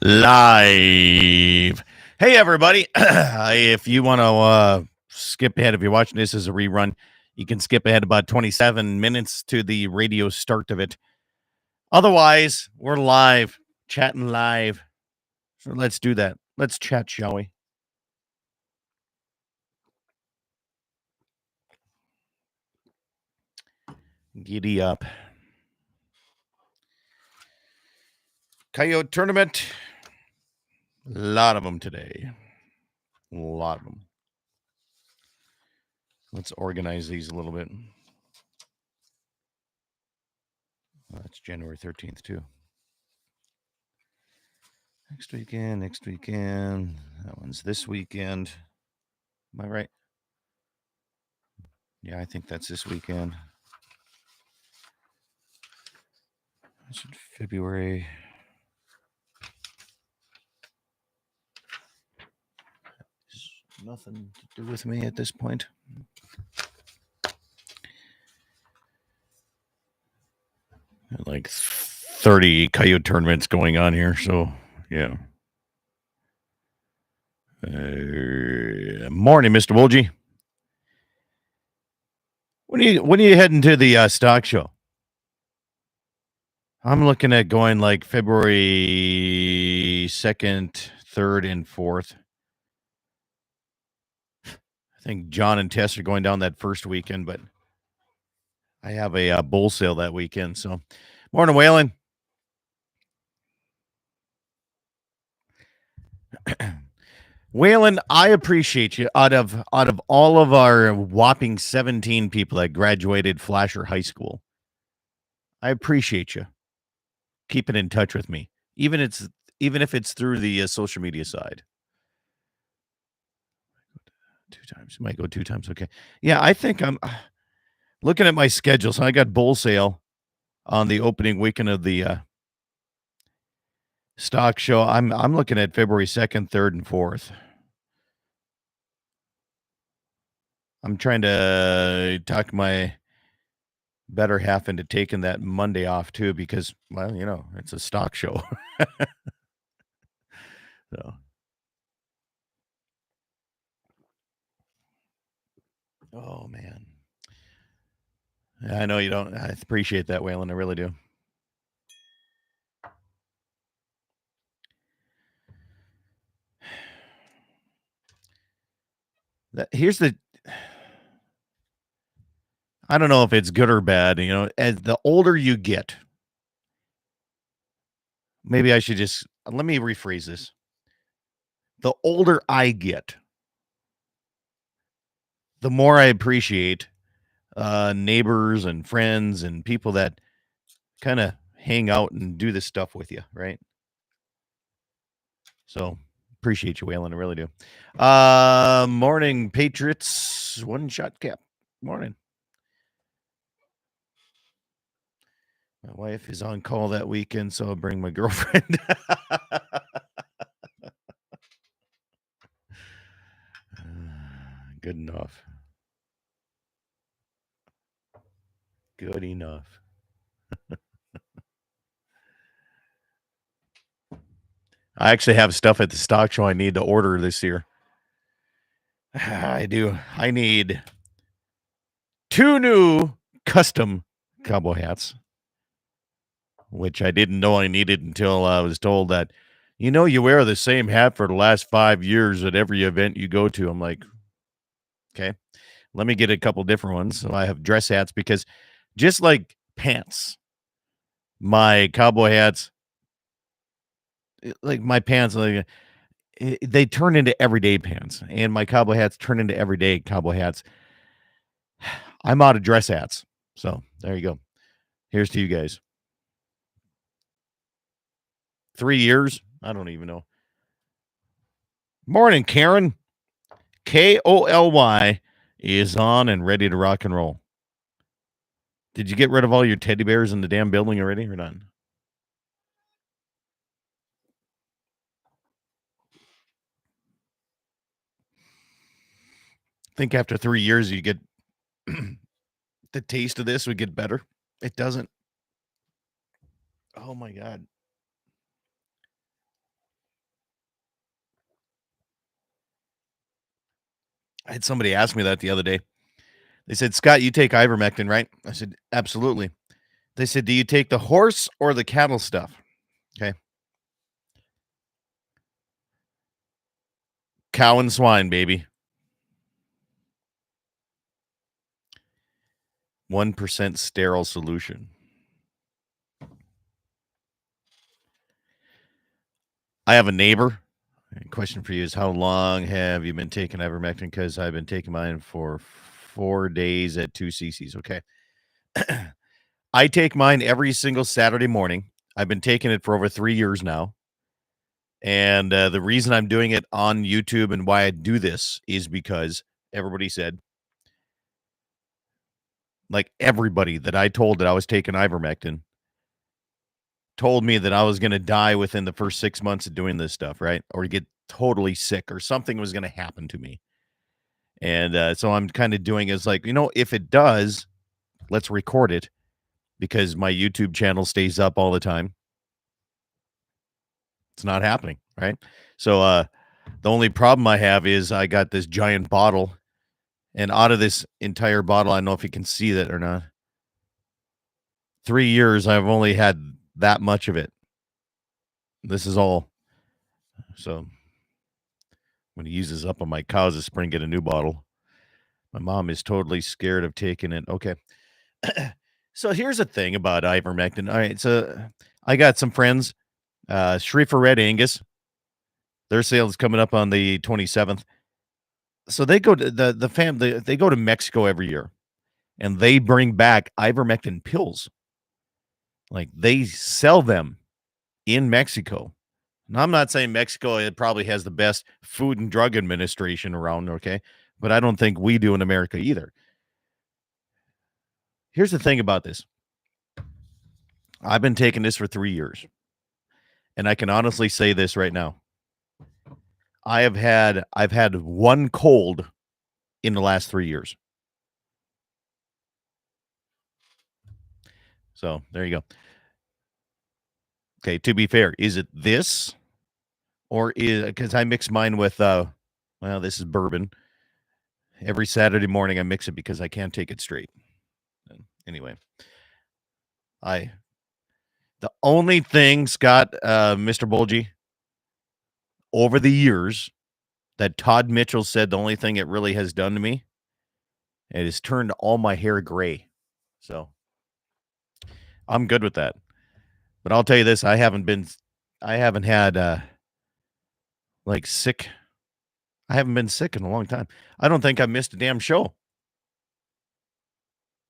Live. Hey, everybody. If you want to skip ahead, if you're watching this as a rerun, you can skip ahead about 27 minutes to the radio start of it. Otherwise, we're live, chatting live. So let's do that. Let's chat, shall we? Giddy up. Coyote tournament. A lot of them today. A lot of them. Let's organize these a little bit. That's January 13th, too. Next weekend. That one's this weekend. Am I right? Yeah, I think that's this weekend. That's in February. There's nothing to do with me at this point. Like 30 Coyote tournaments going on here, so yeah. Morning, Mr. Woolgy. When are you heading to the stock show? I'm looking at going like February 2nd, 3rd, and 4th. I think John and Tess are going down that first weekend, but I have a bull sale that weekend. So, morning, Waylon. Waylon, I appreciate you. Out of all of our whopping 17 people that graduated Flasher High School, I appreciate you keeping in touch with me, even if it's through the social media side. 2 times, might go 2 times. Okay, yeah, I think I'm looking at my schedule. So I got bull sale on the opening weekend of the stock show. I'm looking at February 2nd, 3rd, and 4th. I'm trying to talk my better half into taking that Monday off too, because, well, it's a stock show. So, oh man, I know you don't. I appreciate that, Waylon. I really do. Here's the. I don't know if it's good or bad. As the older you get, maybe I should just let me rephrase this. The older I get, the more I appreciate neighbors and friends and people that kind of hang out and do this stuff with you, right? So appreciate you, Waylon. I really do. Morning, Patriots. One shot cap. Morning. My wife is on call that weekend, so I'll bring my girlfriend. Good enough. Good enough. I actually have stuff at the stock show I need to order this year. I do. I need 2 new custom cowboy hats, which I didn't know I needed until I was told that, you wear the same hat for the last 5 years at every event you go to. I'm like, okay, let me get a couple different ones. So I have dress hats because just like pants, my cowboy hats, like my pants, they turn into everyday pants, and my cowboy hats turn into everyday cowboy hats. I'm out of dress hats. So there you go. Here's to you guys. 3 years? I don't even know. Morning, Karen. KOLY is on and ready to rock and roll. Did you get rid of all your teddy bears in the damn building already or not? I think after 3 years, you get the taste of this would get better. It doesn't. Oh my God. I had somebody ask me that the other day. They said, "Scott, you take ivermectin, right?" I said, "Absolutely." They said, "Do you take the horse or the cattle stuff?" Okay. Cow and swine, baby. 1% sterile solution. I have a neighbor. Question for you is, how long have you been taking ivermectin? Because I've been taking mine for 4 days at 2 cc's. Okay. I take mine every single Saturday morning. I've been taking it for over 3 years now. And the reason I'm doing it on YouTube and why I do this is because everybody said, like everybody that I told that I was taking ivermectin told me that I was going to die within the first 6 months of doing this stuff, right? Or get totally sick or something was going to happen to me. And so I'm kind of doing is like, if it does, let's record it because my YouTube channel stays up all the time. It's not happening, right? So the only problem I have is I got this giant bottle, and out of this entire bottle, I don't know if you can see that or not. 3 years, I've only had that much of it. This is all. So when he uses up on my cows this spring, get a new bottle. My mom is totally scared of taking it. Okay. So here's the thing about ivermectin. All right. So I got some friends, Shreefer Red Angus. Their sale is coming up on the 27th. So they go to the family, they go to Mexico every year and they bring back ivermectin pills. Like they sell them in Mexico. Now, I'm not saying Mexico it probably has the best food and drug administration around, okay? But I don't think we do in America either. Here's the thing about this. I've been taking this for 3 years. And I can honestly say this right now. I've had one cold in the last 3 years. So, there you go. Okay, to be fair, is it this or is cuz I mix mine with well, this is bourbon. Every Saturday morning I mix it because I can't take it straight. Anyway, I the only thing, Scott, Mr. Bulgy, over the years that Todd Mitchell said the only thing it really has done to me, it has turned all my hair gray. So I'm good with that. But I'll tell you this, I haven't had like sick. I haven't been sick in a long time. I don't think I missed a damn show.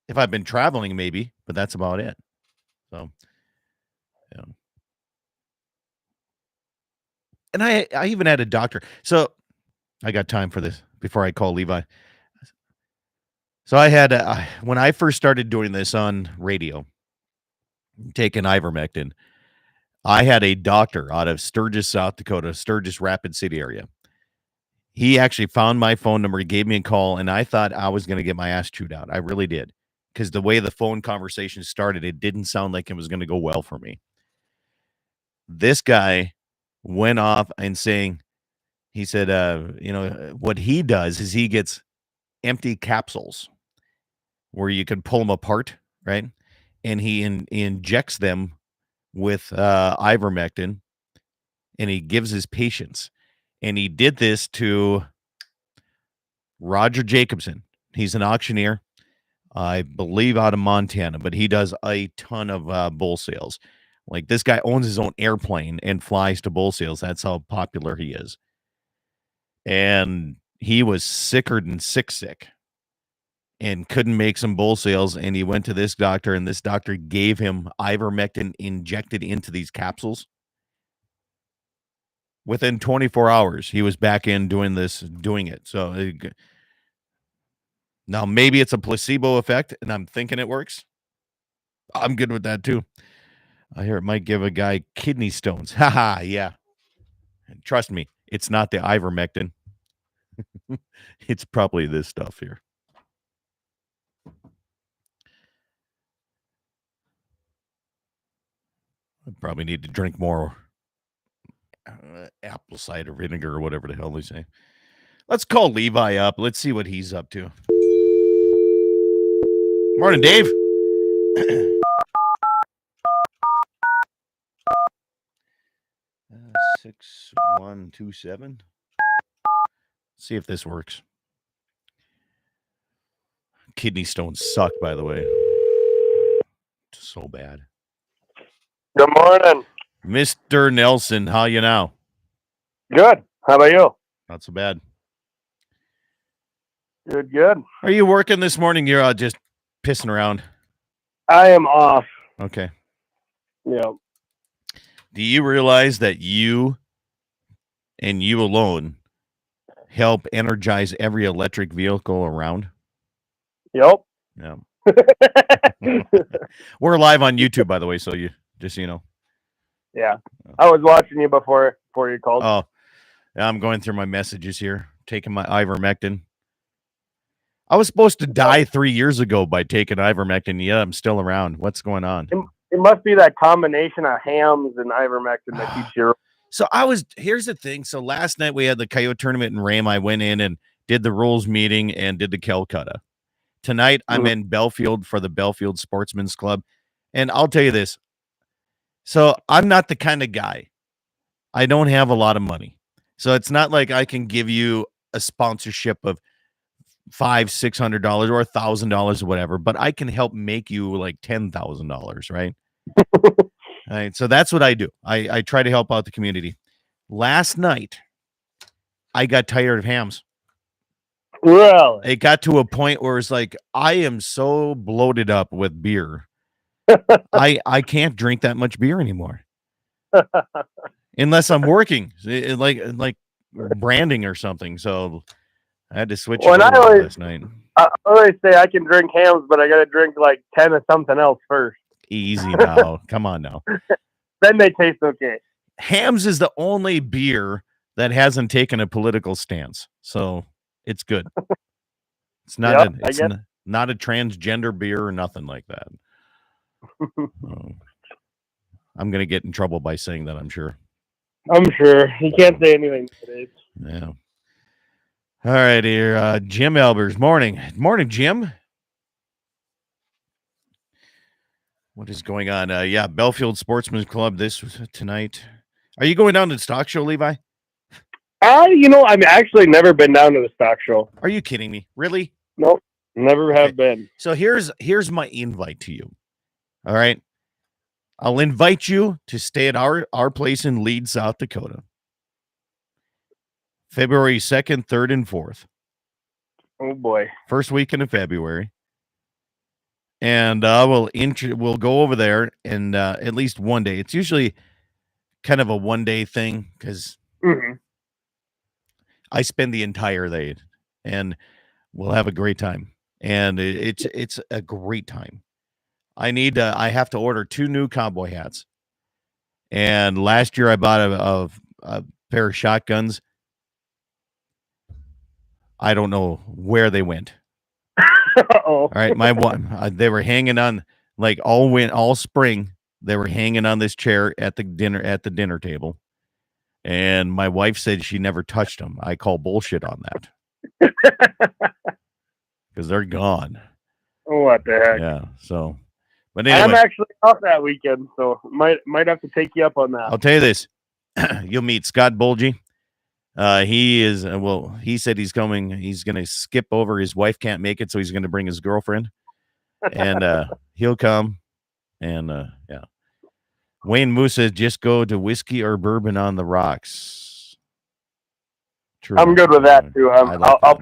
If I've been traveling, maybe, but that's about it. So, yeah. And I even had a doctor. So I got time for this before I call Levi. So I had when I first started doing this on radio, taking ivermectin, I had a doctor out of Sturgis, South Dakota, Sturgis Rapid City area. He actually found my phone number, he gave me a call, and I thought I was gonna get my ass chewed out. I really did, because the way the phone conversation started, it didn't sound like it was gonna go well for me. This guy went off and saying he said, what he does is he gets empty capsules where you can pull them apart, right? And he injects them with ivermectin, and he gives his patients. And he did this to Roger Jacobson. He's an auctioneer, I believe, out of Montana, but he does a ton of bull sales. Like this guy owns his own airplane and flies to bull sales. That's how popular he is. And he was sicker than sick and couldn't make some bull sales. And he went to this doctor, and this doctor gave him ivermectin injected into these capsules. Within 24 hours, he was back in doing it. So now maybe it's a placebo effect, and I'm thinking it works. I'm good with that too. I hear it might give a guy kidney stones. Haha, yeah. And trust me, it's not the ivermectin. It's probably this stuff here. I probably need to drink more apple cider vinegar or whatever the hell they say. Let's call Levi up. Let's see what he's up to. Morning, Dave. 6127. See if this works. Kidney stones suck, by the way. So bad. Good morning. Mr. Nelson, how you now? Good. How about you? Not so bad. Good. Are you working this morning? You're just pissing around. I am off. Okay. Yeah. Do you realize that you and you alone help energize every electric vehicle around? Yep. Yeah. We're live on YouTube, by the way, so you just so you know. Yeah. I was watching you before you called. Oh, I'm going through my messages here, taking my ivermectin. I was supposed to die 3 years ago by taking ivermectin. Yeah, I'm still around. What's going on? It must be that combination of hams and ivermectin that keeps you. So here's the thing. So last night we had the Coyote tournament in Rame. I went in and did the rules meeting and did the Calcutta. Tonight I'm in Belfield for the Belfield Sportsman's Club. And I'll tell you this. So I'm not the kind of guy. I don't have a lot of money. So it's not like I can give you a sponsorship of $500-$600 or $1,000 or whatever, but I can help make you like $10,000, right? All right. So that's what I do. I try to help out the community. Last night, I got tired of hams. Really? It got to a point where it's like, I am so bloated up with beer. I can't drink that much beer anymore. Unless I'm working, like branding or something. So I had to switch it over last night. I always say I can drink hams, but I got to drink like 10 of something else first. Easy now. Come on now. Then they taste okay. Hams is the only beer that hasn't taken a political stance. So it's good. It's not not a transgender beer or nothing like that. I'm going to get in trouble by saying that, I'm sure. I'm sure. You can't say anything today. Yeah. All right, here. Jim Albers. Morning. Morning, Jim. What is going on? Yeah, Belfield Sportsman's Club tonight. Are you going down to the stock show, Levi? I've actually never been down to the stock show. Are you kidding me? Really? Nope. Never have been. So here's my invite to you. All right. I'll invite you to stay at our place in Leeds, South Dakota. February 2nd, 3rd, and 4th. Oh boy. First weekend of February. And we'll go over there and at least one day. It's usually kind of a one-day thing because I spend the entire day and we'll have a great time. And it's a great time. I have to order 2 new cowboy hats. And last year I bought a pair of shotguns. I don't know where they went. All right, my one they were hanging on like all spring. They were hanging on this chair at the dinner table, and my wife said she never touched them. I call bullshit on that because they're gone. What the heck? Yeah. So, but anyway, I'm actually off that weekend, so might have to take you up on that. I'll tell you this: you'll meet Scott Bulgy. He said he's coming. He's going to skip over. His wife can't make it, so he's going to bring his girlfriend, and he'll come. And yeah, Wayne Moose says just go to whiskey or bourbon on the rocks. True. I'm good with that too. I'll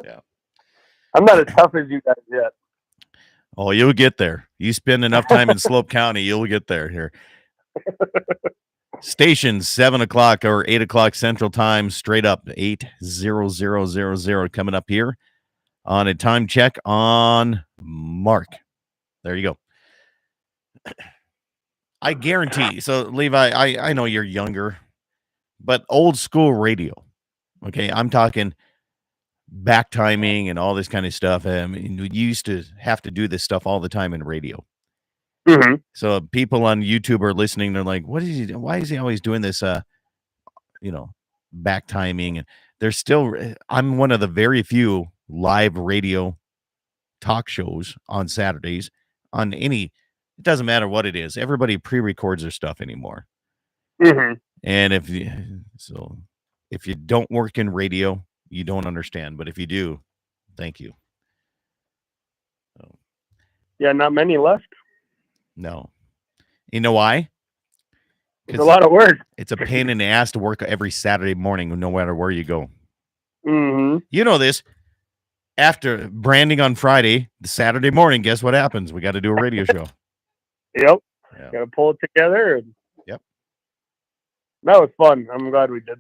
yeah. I'm not as tough as you guys yet. Oh, you'll get there. You spend enough time in Slope County, you'll get there here. Station 7 o'clock or 8 o'clock Central Time, straight up 8:00 coming up here on a time check on Mark. There you go. I guarantee. So, Levi, I know you're younger, but old school radio. Okay, I'm talking back timing and all this kind of stuff. I mean, you used to have to do this stuff all the time in radio. Mm-hmm. So people on YouTube are listening. They're like, "What is he? Why is he always doing this? back timing, and there's still. I'm one of the very few live radio talk shows on Saturdays on any. It doesn't matter what it is. Everybody pre-records their stuff anymore. Mm-hmm. And if you don't work in radio, you don't understand. But if you do, thank you. Yeah, not many left. No. You know why? It's a lot of work. It's a pain in the ass to work every Saturday morning, no matter where you go. Mm-hmm. You know this. After branding on Friday, the Saturday morning, guess what happens? We got to do a radio show. Yep. Yeah. Got to pull it together. And yep. That was fun. I'm glad we did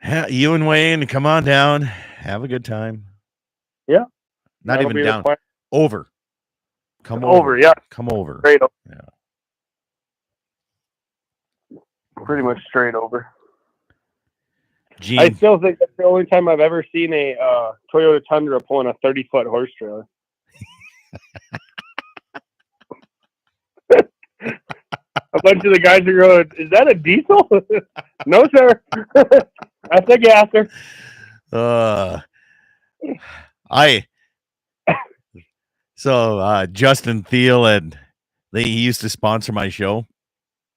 that. You and Wayne, come on down. Have a good time. Yeah. Not even down. Over. Come over. Over, yeah. Come over. Straight over. Yeah. Pretty much straight over. Gene. I still think that's the only time I've ever seen a Toyota Tundra pulling a 30-foot horse trailer. A bunch of the guys are going, "Is that a diesel?" No, sir. That's a gasser. Justin Thiel and he used to sponsor my show.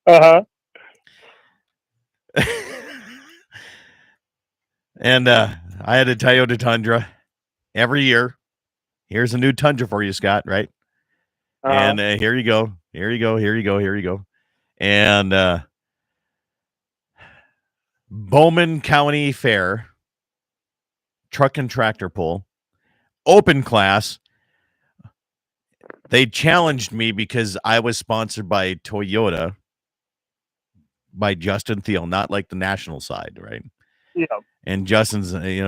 Uh-huh. And I had a Toyota Tundra every year. Here's a new Tundra for you, Scott, right? Uh-huh. And here you go. Here you go. Here you go. Here you go. And Bowman County Fair, truck and tractor pull, open class. They challenged me because I was sponsored by Toyota, by Justin Thiel, not like the national side, right? Yeah. And Justin's, I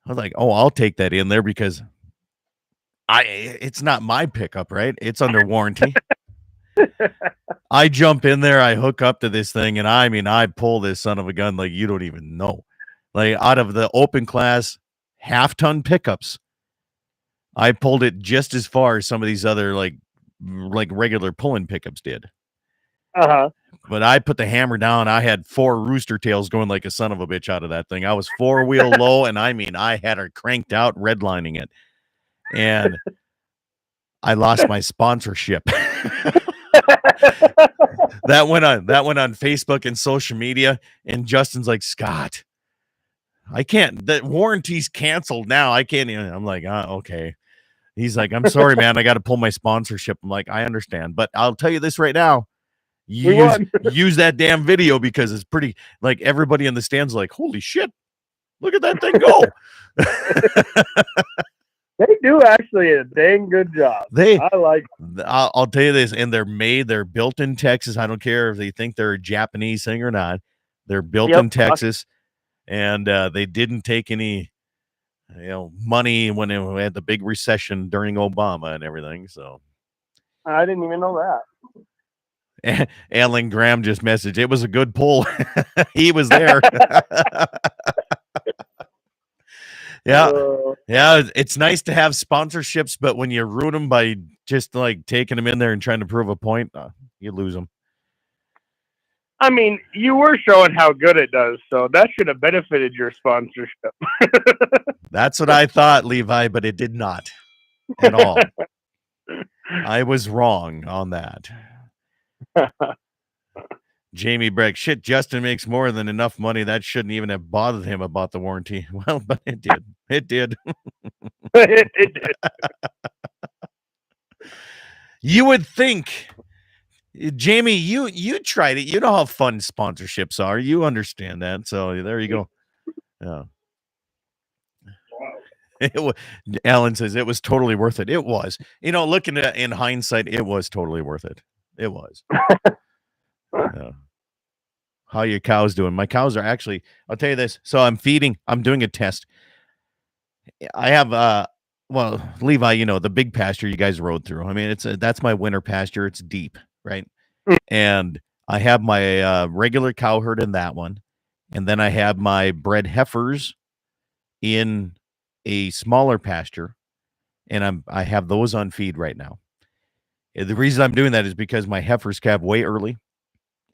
was like, oh, I'll take that in there because it's not my pickup, right? It's under warranty. I jump in there, I hook up to this thing, and I pull this son of a gun like you don't even know. Like out of the open class half-ton pickups, I pulled it just as far as some of these other like regular pulling pickups did. Uh-huh. But I put the hammer down. I had 4 rooster tails going like a son of a bitch out of that thing. I was 4-wheel low, and I had her cranked out, redlining it. And I lost my sponsorship. That went on Facebook and social media, and Justin's like, Scott, I can't. The warranty's canceled now. I can't even. I'm like, okay. He's like, I'm sorry, man. I got to pull my sponsorship. I'm like, I understand, but I'll tell you this right now. Use that damn video because it's pretty. Like everybody in the stands, like, holy shit, look at that thing go. They do actually a dang good job. I like them. I'll tell you this, and they're built in Texas. I don't care if they think they're a Japanese thing or not. They're built in Texas, and they didn't take any money when we had the big recession during Obama and everything. So I didn't even know that. Alan Graham just messaged, it was a good pull. He was there. Yeah, it's nice to have sponsorships, but when you ruin them by just like taking them in there and trying to prove a point, you lose them. I mean, you were showing how good it does, so that should have benefited your sponsorship. That's what I thought, Levi, but it did not at all. I was wrong on that. Jamie Breck, shit, Justin makes more than enough money. That shouldn't even have bothered him about the warranty. Well, but it did. It did. It did. You would think, Jamie, you tried it. You know how fun sponsorships are. You understand that. So there you go. Yeah. Alan says it was totally worth it. It was. Looking at in hindsight, it was totally worth it. It was. How your cows doing? My cows are actually, I'll tell you this. So I'm doing a test. I have Levi, the big pasture you guys rode through. I mean, that's my winter pasture. It's deep, right? And I have my regular cow herd in that one. And then I have my bred heifers in a smaller pasture. And I have those on feed right now. The reason I'm doing that is because my heifers calve way early.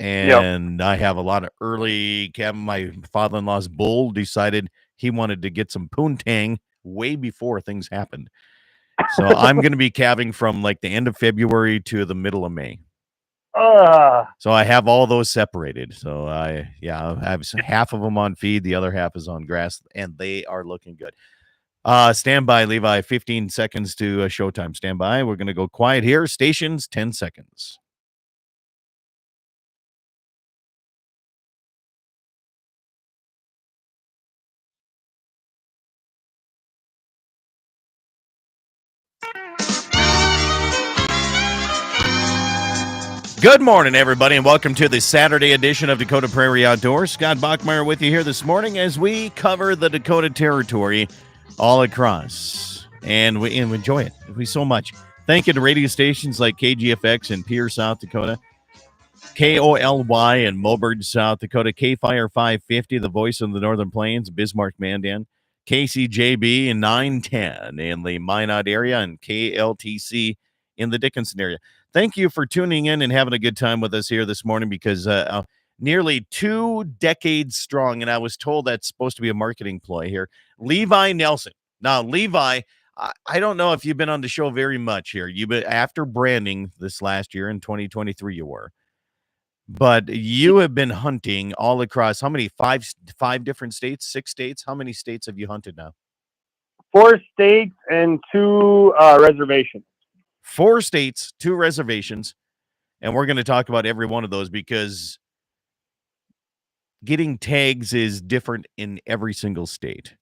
And I have a lot of early my father-in-law's bull decided he wanted to get some poontang way before things happened. So I'm going to be calving from like the end of February to the middle of May. So I have all those separated. So I have half of them on feed, the other half is on grass, and they are looking good. Stand by, Levi. 15 seconds to showtime. Stand by. We're going to go quiet here. Stations, 10 seconds. Good morning, everybody, and welcome to the Saturday edition of Dakota Prairie Outdoors. Scott Bachmeyer with you here this morning as we cover the Dakota Territory all across, and we enjoy it. We so much. Thank you to radio stations like KGFX in Pierre, South Dakota, KOLY in Mulberg, South Dakota, KFire 550, the voice of the Northern Plains, Bismarck, Mandan, KCJB in 910 in the Minot area, and KLTC in the Dickinson area. Thank you for tuning in and having a good time with us here this morning, because nearly 2 decades strong, and I was told that's supposed to be a marketing ploy here, Levi Nelson. Now, Levi, I don't know if you've been on the show very much here. You've been after branding this last year in 2023, you were. But you have been hunting all across, how many? Five different states, 6 states? How many states have you hunted now? 4 states and 2 reservations. 4 states, 2 reservations. And we're going to talk about every one of those, because getting tags is different in every single state,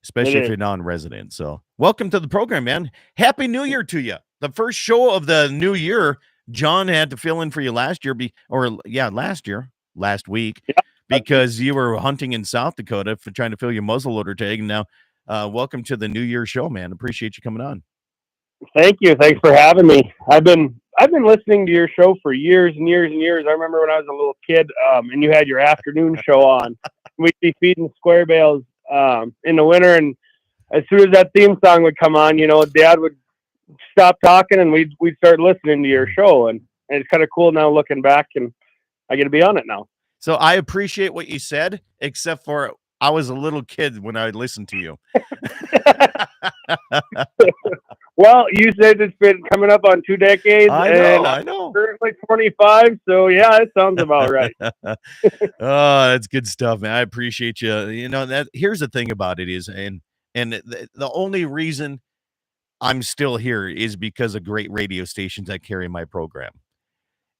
especially if you're non-resident. So welcome to the program, man. Happy New Year to you. The first show of the new year. John had to fill in for you last week, because you were hunting in South Dakota for trying to fill your muzzleloader tag. And now, welcome to the New Year show, man. Appreciate you coming on. Thank you. Thanks for having me. I've been listening to your show for years and years and years. I remember when I was a little kid, and you had your afternoon show on. We'd be feeding square bales in the winter, and as soon as that theme song would come on, Dad would stop talking and we'd start listening to your show, and it's kind of cool now looking back, and I get to be on it now. So I appreciate what you said, except for I was a little kid when I listened to you. Well, you said it's been coming up on 2 decades. I know. I'm currently 25, so yeah, it sounds about right. Oh, that's good stuff, man. I appreciate you. You know, that here's the thing about it is, and the only reason I'm still here is because of great radio stations that carry my program.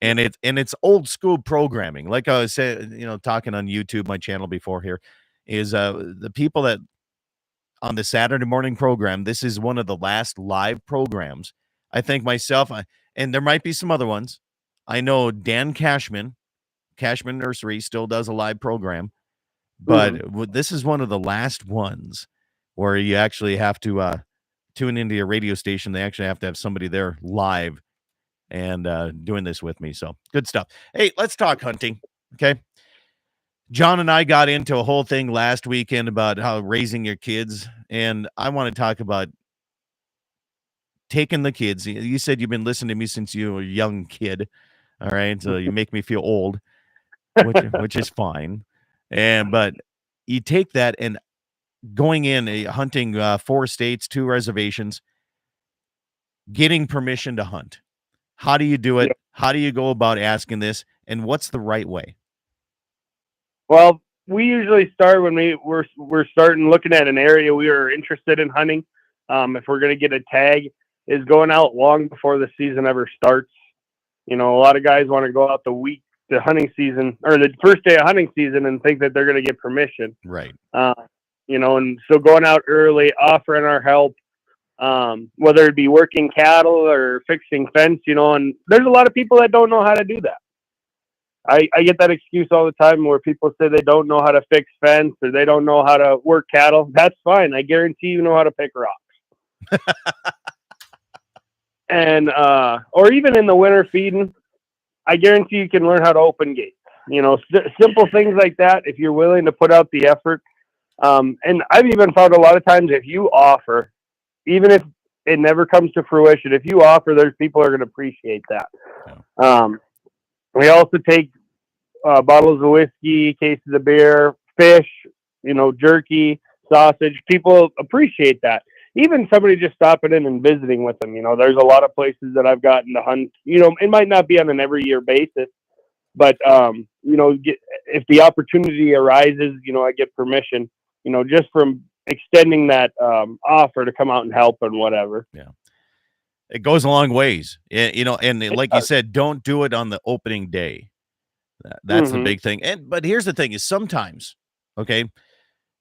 And it's old school programming. Like I was saying, talking on YouTube, my channel before here, is the people that on the Saturday morning program, this is one of the last live programs. I think myself, and there might be some other ones. I know Dan Cashman Nursery still does a live program, but this is one of the last ones where you actually have to tune into your radio station. They actually have to have somebody there live and doing this with me. So good stuff. Hey, let's talk hunting. Okay. John and I got into a whole thing last weekend about how raising your kids. And I want to talk about taking the kids. You said you've been listening to me since you were a young kid. All right. So you make me feel old, which is fine. But you take that and going in hunting 4 states, 2 reservations, getting permission to hunt. How do you do it? How do you go about asking this? And what's the right way? Well, we usually start when we're starting looking at an area we are interested in hunting. If we're going to get a tag, is going out long before the season ever starts. A lot of guys want to go out the hunting season, or the first day of hunting season, and think that they're going to get permission. Right. And so going out early, offering our help, whether it be working cattle or fixing fence, and there's a lot of people that don't know how to do that. I get that excuse all the time where people say they don't know how to fix fence or they don't know how to work cattle. That's fine. I guarantee you know how to pick rocks. And, or even in the winter feeding, I guarantee you can learn how to open gates. Simple things like that, if you're willing to put out the effort. And I've even found a lot of times if you offer, even if it never comes to fruition, if you offer, there's people are going to appreciate that. We also take bottles of whiskey, cases of beer, fish, jerky, sausage. People appreciate that. Even somebody just stopping in and visiting with them. There's a lot of places that I've gotten to hunt. It might not be on an every year basis, but if the opportunity arises, I get permission. Just from extending that offer to come out and help and whatever. Yeah. It goes a long ways, and like you said, don't do it on the opening day. That's the big thing. But here's the thing is sometimes, okay,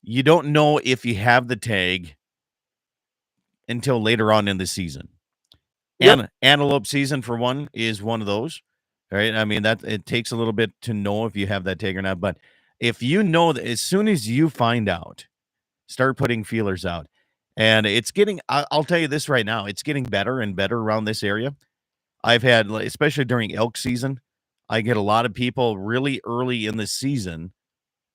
you don't know if you have the tag until later on in the season. Yep. Antelope season, for one, is one of those, right? I mean, that it takes a little bit to know if you have that tag or not. But if you know that as soon as you find out, start putting feelers out. And it's getting, I'll tell you this right now, it's getting better and better around this area. I've had, especially during elk season, I get a lot of people really early in the season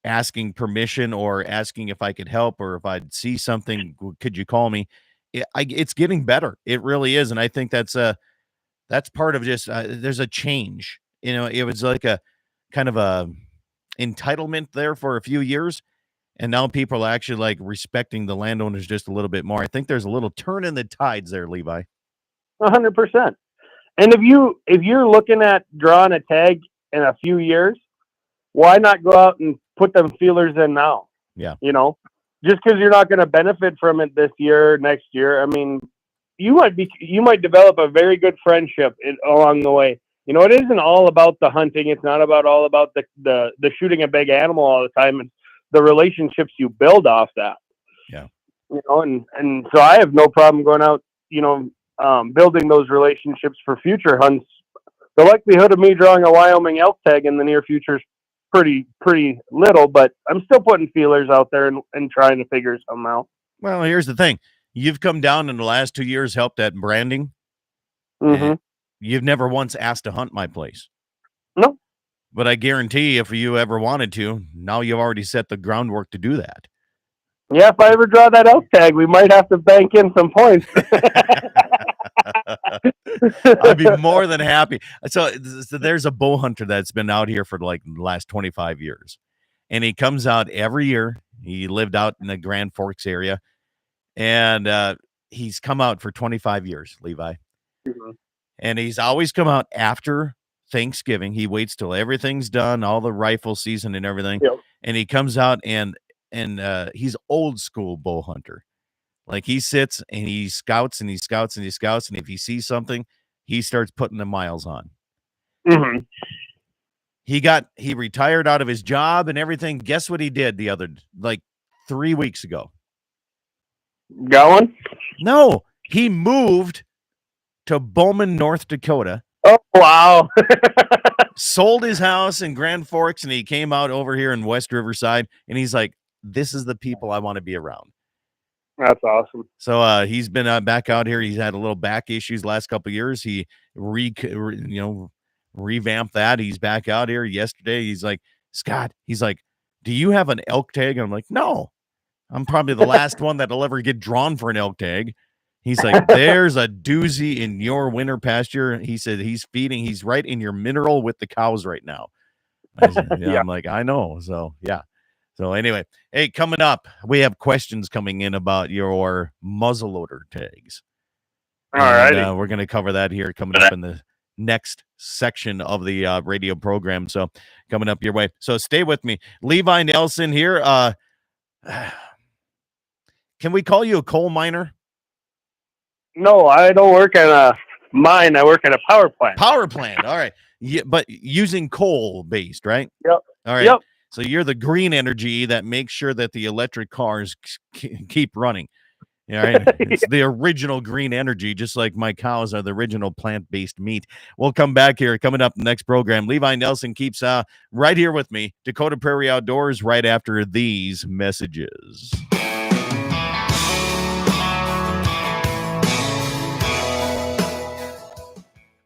asking permission or asking if I could help or if I'd see something, could you call me? It's getting better. It really is. And I think that's part of just, there's a change. It was like a kind of a entitlement there for a few years. And now people are actually like respecting the landowners just a little bit more. I think there's a little turn in the tides there, Levi. 100%. And if you're looking at drawing a tag in a few years, why not go out and put them feelers in now? Yeah. Just because you're not going to benefit from it this year, next year. I mean, you might develop a very good friendship along the way. It isn't all about the hunting. It's not all about the shooting a big animal all the time. It's the relationships you build off that. Yeah. And so I have no problem going out, building those relationships for future hunts. The likelihood of me drawing a Wyoming elk tag in the near future is pretty little, but I'm still putting feelers out there and trying to figure something out. Well, here's the thing. You've come down in the last 2 years, helped at branding. Mm-hmm. You've never once asked to hunt my place. No. But I guarantee if you ever wanted to, now you've already set the groundwork to do that. Yeah, if I ever draw that elk tag, we might have to bank in some points. I'd be more than happy. So there's a bow hunter that's been out here for like the last 25 years. And he comes out every year. He lived out in the Grand Forks area. And he's come out for 25 years, Levi. Mm-hmm. And he's always come out after Thanksgiving. He waits till everything's done, all the rifle season and everything. Yep. And he comes out and he's old school bow hunter. Like he sits and he scouts and he scouts and he scouts. And if he sees something, he starts putting the miles on. Mm-hmm. He retired out of his job and everything. Guess what he did 3 weeks ago? Got one? No, he moved to Bowman, North Dakota. Oh, wow. Sold his house in Grand Forks and he came out over here in West Riverside and he's like, this is the people I want to be around. That's awesome. So he's been back out here. He's had a little back issues the last couple of years. He revamped that. He's back out here yesterday. He's like, Scott, he's like, do you have an elk tag? And I'm like, no, I'm probably the last one that'll ever get drawn for an elk tag. He's like, there's a doozy in your winter pasture. He said he's right in your mineral with the cows right now. I said, yeah. I'm like, I know. So, yeah. So anyway, hey, coming up, we have questions coming in about your muzzleloader tags. All right. We're going to cover that here coming up in the next section of the radio program. So coming up your way. So stay with me. Levi Nelson here. Can we call you a coal miner? No, I don't work at a mine. I work at a power plant. Power plant. All right. Yeah, but using coal based, right? Yep. All right. Yep. So you're the green energy that makes sure that the electric cars keep running. All right. It's the original green energy, just like my cows are the original plant-based meat. We'll come back here coming up next program. Levi Nelson keeps right here with me. Dakota Prairie Outdoors right after these messages.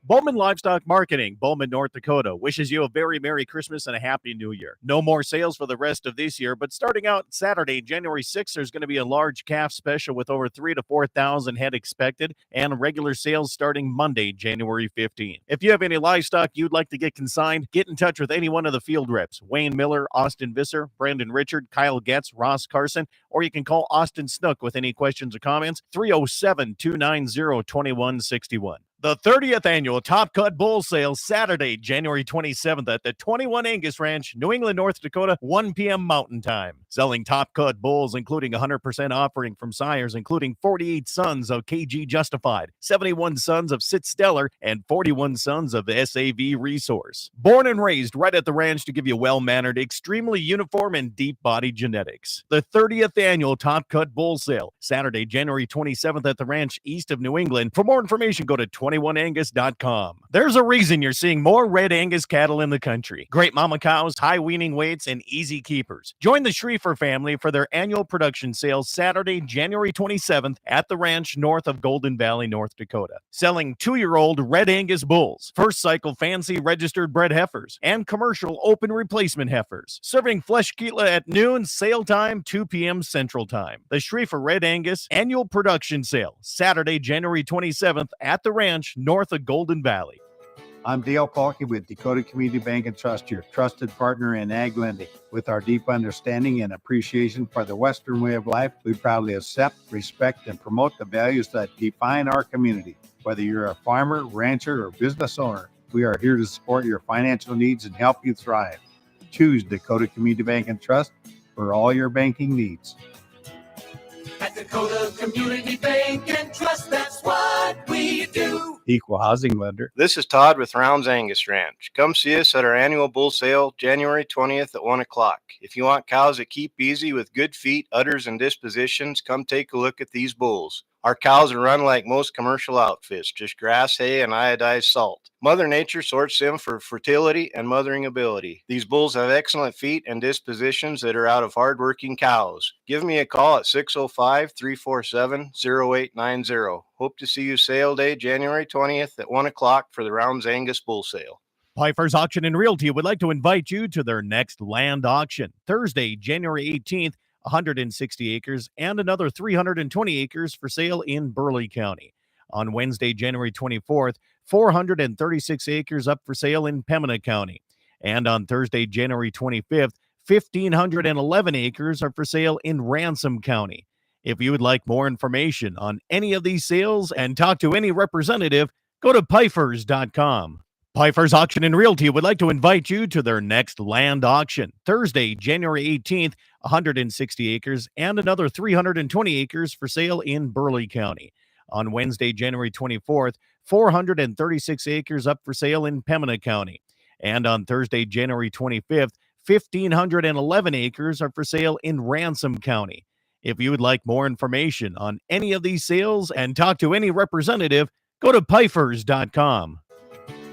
Bowman Livestock Marketing, Bowman, North Dakota, wishes you a very Merry Christmas and a Happy New Year. No more sales for the rest of this year, but starting out Saturday, January 6th, there's going to be a large calf special with over 3,000 to 4,000 head expected, and regular sales starting Monday, January 15th. If you have any livestock you'd like to get consigned, get in touch with any one of the field reps, Wayne Miller, Austin Visser, Brandon Richard, Kyle Getz, Ross Carson, or you can call Austin Snook with any questions or comments, 307-290-2161. The 30th annual Top Cut Bull Sale, Saturday, January 27th at the 21 Angus Ranch, New England, North Dakota, 1 p.m. Mountain Time. Selling Top Cut bulls, including 100% offering from sires, including 48 sons of KG Justified, 71 sons of Sit Stellar, and 41 sons of the SAV Resource. Born and raised right at the ranch to give you well-mannered, extremely uniform, and deep-body genetics. The 30th annual Top Cut Bull Sale, Saturday, January 27th at the ranch east of New England. For more information, go to 21angus.com. There's a reason you're seeing more red Angus cattle in the country. Great mama cows, high weaning weights, and easy keepers. Join the Schriefer family for their annual production sale Saturday, January 27th at the ranch north of Golden Valley, North Dakota. Selling 2-year-old red Angus bulls, first cycle fancy registered bred heifers, and commercial open replacement heifers. Serving flesh keela at noon, sale time 2 p.m. Central Time. The Schriefer Red Angus annual production sale Saturday, January 27th at the ranch north of Golden Valley. I'm Dale Paulke with Dakota Community Bank and Trust, your trusted partner in ag lending. With our deep understanding and appreciation for the Western way of life, we proudly accept, respect, and promote the values that define our community. Whether you're a farmer, rancher, or business owner, we are here to support your financial needs and help you thrive. Choose Dakota Community Bank and Trust for all your banking needs. At Dakota Community Bank and Trust, that's what we do. Equal housing lender. This is Todd with Rounds Angus Ranch. Come see us at our annual bull sale, January 20th at 1 o'clock. If you want cows that keep easy with good feet, udders, and dispositions, come take a look at these bulls. Our cows are run like most commercial outfits, just grass, hay, and iodized salt. Mother Nature sorts them for fertility and mothering ability. These bulls have excellent feet and dispositions that are out of hardworking cows. Give me a call at 605-347-0890. Hope to see you sale day, January 20th at 1 o'clock for the Rounds Angus Bull Sale. Pfeiffer's Auction and Realty would like to invite you to their next land auction, Thursday, January 18th, 160 acres and another 320 acres for sale in Burleigh County. On Wednesday, January 24th, 436 acres up for sale in Pembina County. And on Thursday, January 25th, 1,511 acres are for sale in Ransom County. If you would like more information on any of these sales and talk to any representative, go to Pfeiffer's.com. Pfeiffer's Auction and Realty would like to invite you to their next land auction, Thursday, January 18th, 160 acres and another 320 acres for sale in Burleigh County. On Wednesday, January 24th, 436 acres up for sale in Pembina County. And on Thursday, January 25th, 1,511 acres are for sale in Ransom County. If you would like more information on any of these sales and talk to any representative, go to Pfeiffer's.com.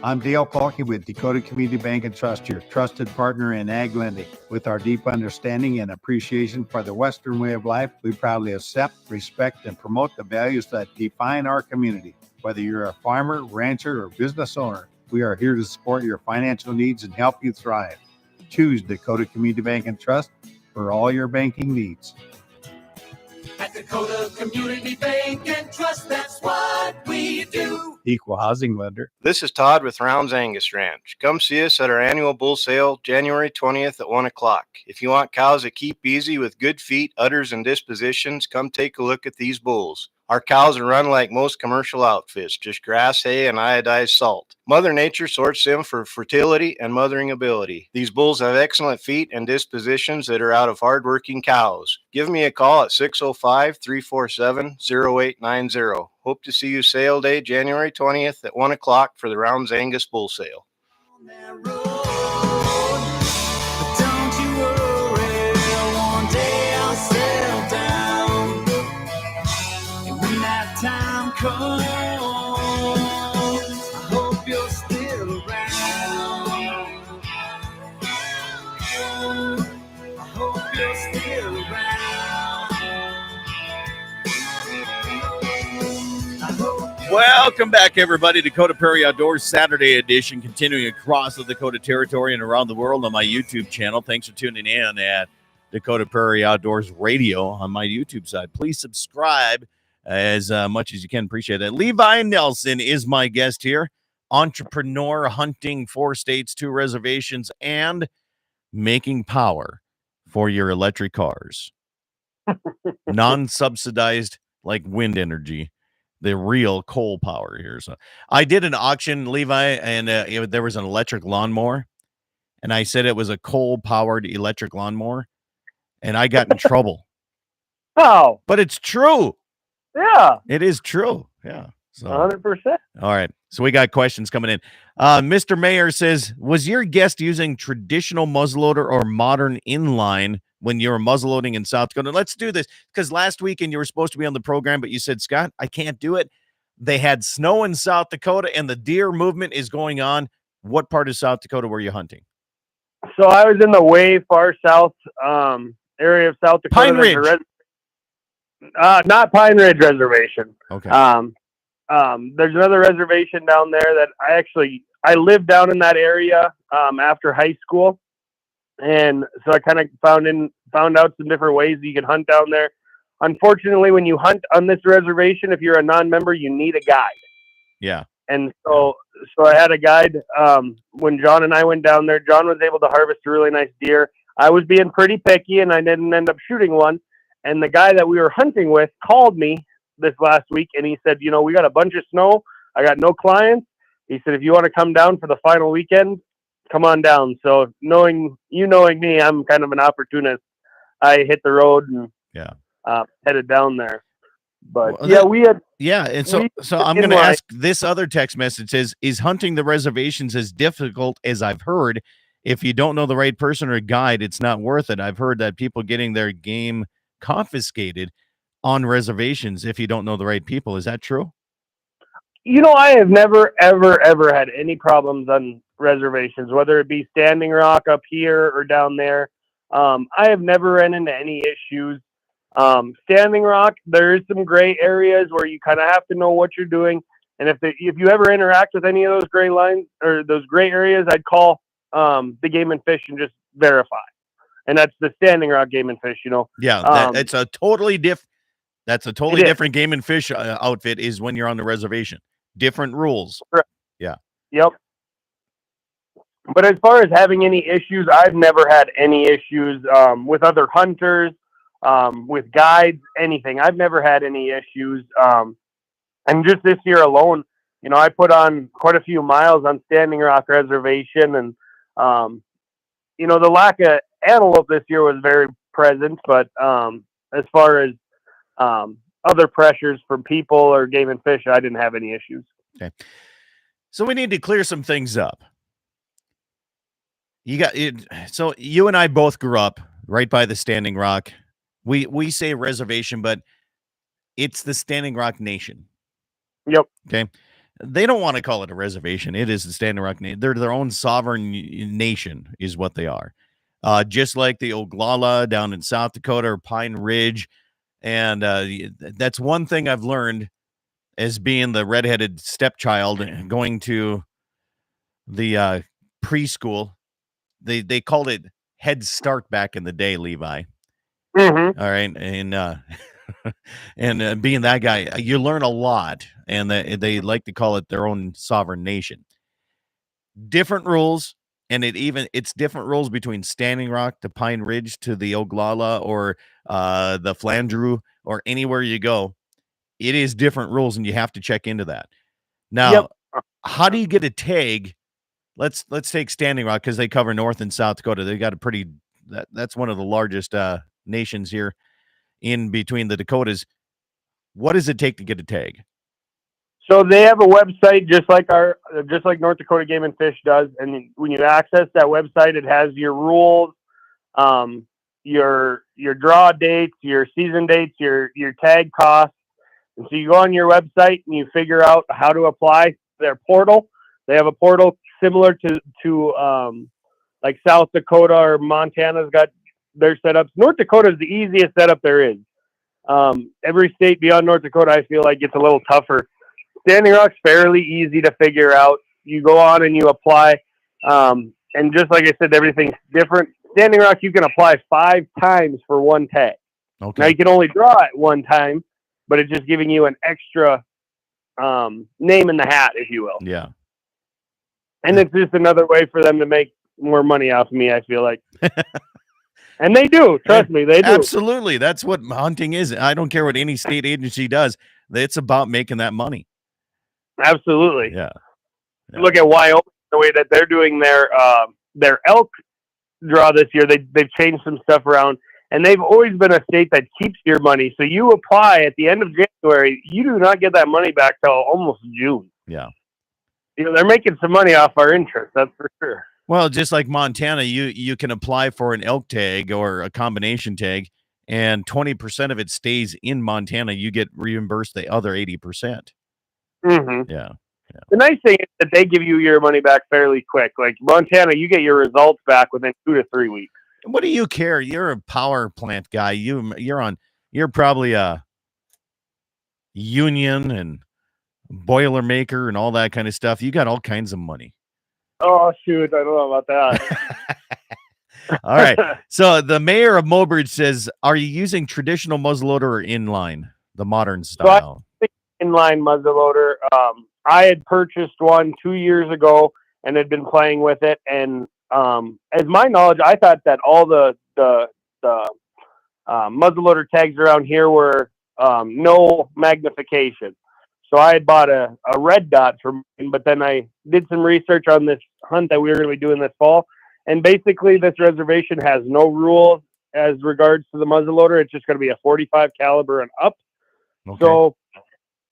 I'm Dale Paulke with Dakota Community Bank and Trust, your trusted partner in ag lending. With our deep understanding and appreciation for the Western way of life, we proudly accept, respect, and promote the values that define our community. Whether you're a farmer, rancher, or business owner, we are here to support your financial needs and help you thrive. Choose Dakota Community Bank and Trust for all your banking needs. At Dakota Community Bank and Trust, that's what we do. Equal housing lender. This is Todd with Rounds Angus Ranch. Come see us at our annual bull sale, January 20th at 1 o'clock. If you want cows that keep easy with good feet, udders, and dispositions, come take a look at these bulls. Our cows are run like most commercial outfits, just grass, hay, and iodized salt. Mother Nature sorts them for fertility and mothering ability. These bulls have excellent feet and dispositions that are out of hardworking cows. Give me a call at 605-347-0890. Hope to see you sale day, January 20th at 1 o'clock for the Rounds Angus Bull Sale. Time comes, I hope you're still around. I hope you're still around. Welcome back, everybody. Dakota Prairie Outdoors Saturday edition, continuing across the Dakota Territory and around the world on my YouTube channel. Thanks for tuning in at Dakota Prairie Outdoors Radio on my YouTube side. Please subscribe as much as you can. Appreciate that. Levi Nelson is my guest here. Entrepreneur, hunting 4 states, 2 reservations, and making power for your electric cars. Non-subsidized like wind energy. The real coal power here. So I did an auction, Levi, and there was an electric lawnmower, and I said it was a coal-powered electric lawnmower, and I got in trouble. Oh, But it's true. yeah, It is true. Yeah. So 100%. all right. So we got questions coming in. Mr. Mayor says, was your guest using traditional muzzleloader or modern inline when you were muzzleloading in South Dakota? Let's do this, because last weekend you were supposed to be on the program, but you said, Scott, I can't do it. They had snow in South Dakota and the deer movement is going on. What part of South Dakota were you hunting? So I was in the way far south area of South Dakota. Pine Ridge. Not Pine Ridge Reservation. Okay. There's another reservation down there that I lived down in that area after high school, and so I kind of found out some different ways you can hunt down there. Unfortunately, when you hunt on this reservation, if you're a non-member, you need a guide. Yeah. And so I had a guide. When John and I went down there, John was able to harvest a really nice deer. I was being pretty picky, and I didn't end up shooting one. And the guy that we were hunting with called me this last week, and he said, we got a bunch of snow. I got no clients. He said, if you want to come down for the final weekend, come on down. So knowing me, I'm kind of an opportunist. I hit the road and headed down there. But we had. Yeah. And so I'm going to ask, this other text message says, is hunting the reservations as difficult as I've heard? If you don't know the right person or guide, it's not worth it. I've heard that people getting their game confiscated on reservations if you don't know the right people. Is that true? I have never, ever had any problems on reservations, whether it be Standing Rock up here or down there. I have never ran into any issues. Standing Rock, there is some gray areas where you kind of have to know what you're doing. And if you ever interact with any of those gray lines or those gray areas, I'd call the Game and Fish and just verify. And that's the Standing Rock Game and Fish, Yeah, it's a totally different. That's a totally different Game and Fish outfit is when you're on the reservation. Different rules. Correct. Yeah. Yep. But as far as having any issues, I've never had any issues with other hunters, with guides, anything. I've never had any issues. And just this year alone, I put on quite a few miles on Standing Rock Reservation, and the lack of antelope this year was very present. But as far as other pressures from people or Game and Fish, I didn't have any issues. Okay. So we need to clear some things up. You got it. So you and I both grew up right by the Standing Rock. We say reservation, but it's the Standing Rock Nation. Yep. Okay. They don't want to call it a reservation. It is the Standing Rock Nation. They're their own sovereign nation is what they are. Just like the Oglala down in South Dakota or Pine Ridge. And that's one thing I've learned as being the redheaded stepchild going to the preschool. They called it Head Start back in the day, Levi. Mm-hmm. All right. And and being that guy, you learn a lot. And they like to call it their own sovereign nation. Different rules. And it's different rules between Standing Rock to Pine Ridge to the Oglala or the Flandreau or anywhere you go. It is different rules, and you have to check into that. Now, How do you get a tag? Let's take Standing Rock because they cover North and South Dakota. They got that's one of the largest nations here in between the Dakotas. What does it take to get a tag? So they have a website just like North Dakota Game and Fish does, and when you access that website, it has your rules, your draw dates, your season dates, your tag costs. And so you go on your website and you figure out how to apply their portal. They have a portal similar to like South Dakota or Montana's got their setups. North Dakota is the easiest setup there is. Every state beyond North Dakota, I feel like, gets a little tougher Standing Rock's fairly easy to figure out. You go on and you apply, and just like I said, everything's different. Standing Rock, you can apply 5 times for one tag. Okay. Now you can only draw it one time, but it's just giving you an extra name in the hat, if you will. Yeah. And it's just another way for them to make more money off of me, I feel like. And they do. Trust me, they do. Absolutely. That's what hunting is. I don't care what any state agency does. It's about making that money. Absolutely. Yeah. Look at Wyoming, the way that they're doing their elk draw this year. They've changed some stuff around, and they've always been a state that keeps your money. So you apply at the end of January, you do not get that money back till almost June. Yeah. They're making some money off our interest, that's for sure. Well, just like Montana, you can apply for an elk tag or a combination tag, and 20% of it stays in Montana. You get reimbursed the other 80%. Mm-hmm. Yeah. The nice thing is that they give you your money back fairly quick. Like Montana, you get your results back within 2 to 3 weeks. What do you care? You're a power plant guy. You're probably a union and Boilermaker and all that kind of stuff. You got all kinds of money. Oh, shoot. I don't know about that. All right. So the mayor of Mobridge says, are you using traditional muzzleloader or inline, the modern style? So inline muzzleloader. I had purchased one 2 years ago and had been playing with it. And as my knowledge, I thought that all the muzzleloader tags around here were no magnification. So I had bought a red dot from, but then I did some research on this hunt that we were going to be doing this fall. And basically this reservation has no rules as regards to the muzzleloader. It's just going to be a 45 caliber and up. Okay. So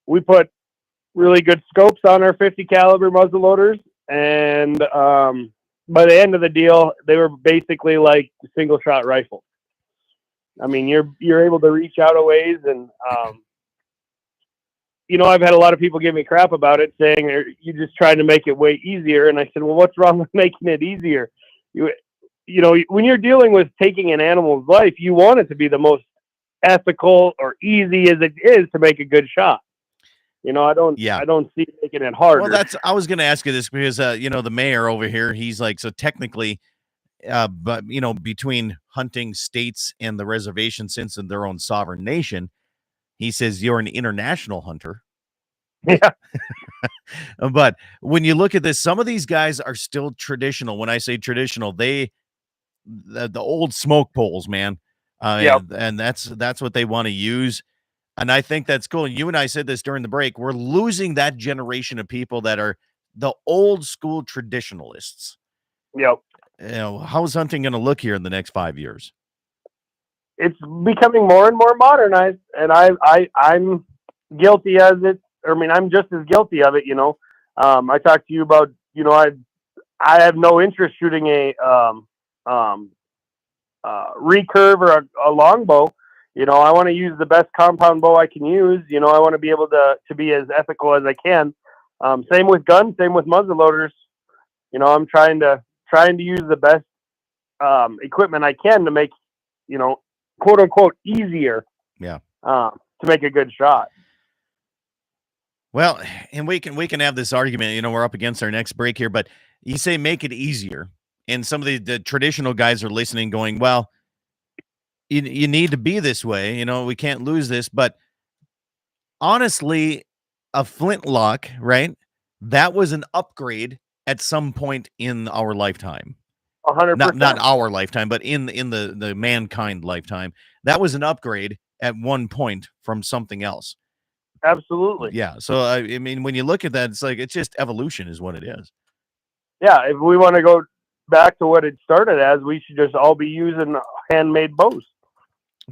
we put really good scopes on our 50 caliber muzzleloaders. And by the end of the deal, they were basically like single shot rifles. I mean, you're able to reach out a ways, and I've had a lot of people give me crap about it, saying you're just trying to make it way easier. And I said, well, what's wrong with making it easier? When you're dealing with taking an animal's life, you want it to be the most ethical or easy as it is to make a good shot. I don't see making it harder. Well, I was going to ask you this because, the mayor over here, he's like, so technically, but between hunting states and the reservation, since in their own sovereign nation, he says you're an international hunter. Yeah. But when you look at this, some of these guys are still traditional. When I say traditional, the old smoke poles, man. And that's what they want to use. And I think that's cool. And you and I said this during the break. We're losing that generation of people that are the old school traditionalists. Yep. How's hunting going to look here in the next 5 years? It's becoming more and more modernized, and I'm guilty as it. I mean, I'm just as guilty of it. I talked to you about. I have no interest shooting a recurve or a longbow. I want to use the best compound bow I can use. I want to be able to be as ethical as I can. Same with guns, same with muzzleloaders. I'm trying to use the best equipment I can to make, quote unquote, easier. Yeah. To make a good shot. Well, and we can have this argument. We're up against our next break here, but you say make it easier, and some of the traditional guys are listening, going, well. You need to be this way, we can't lose this. But honestly, a flintlock, right? That was an upgrade at some point in our lifetime. 100%. Not our lifetime, but in the mankind lifetime. That was an upgrade at one point from something else. Absolutely. Yeah. So, I mean, when you look at that, it's just evolution is what it is. Yeah. If we want to go back to what it started as, we should just all be using handmade bows.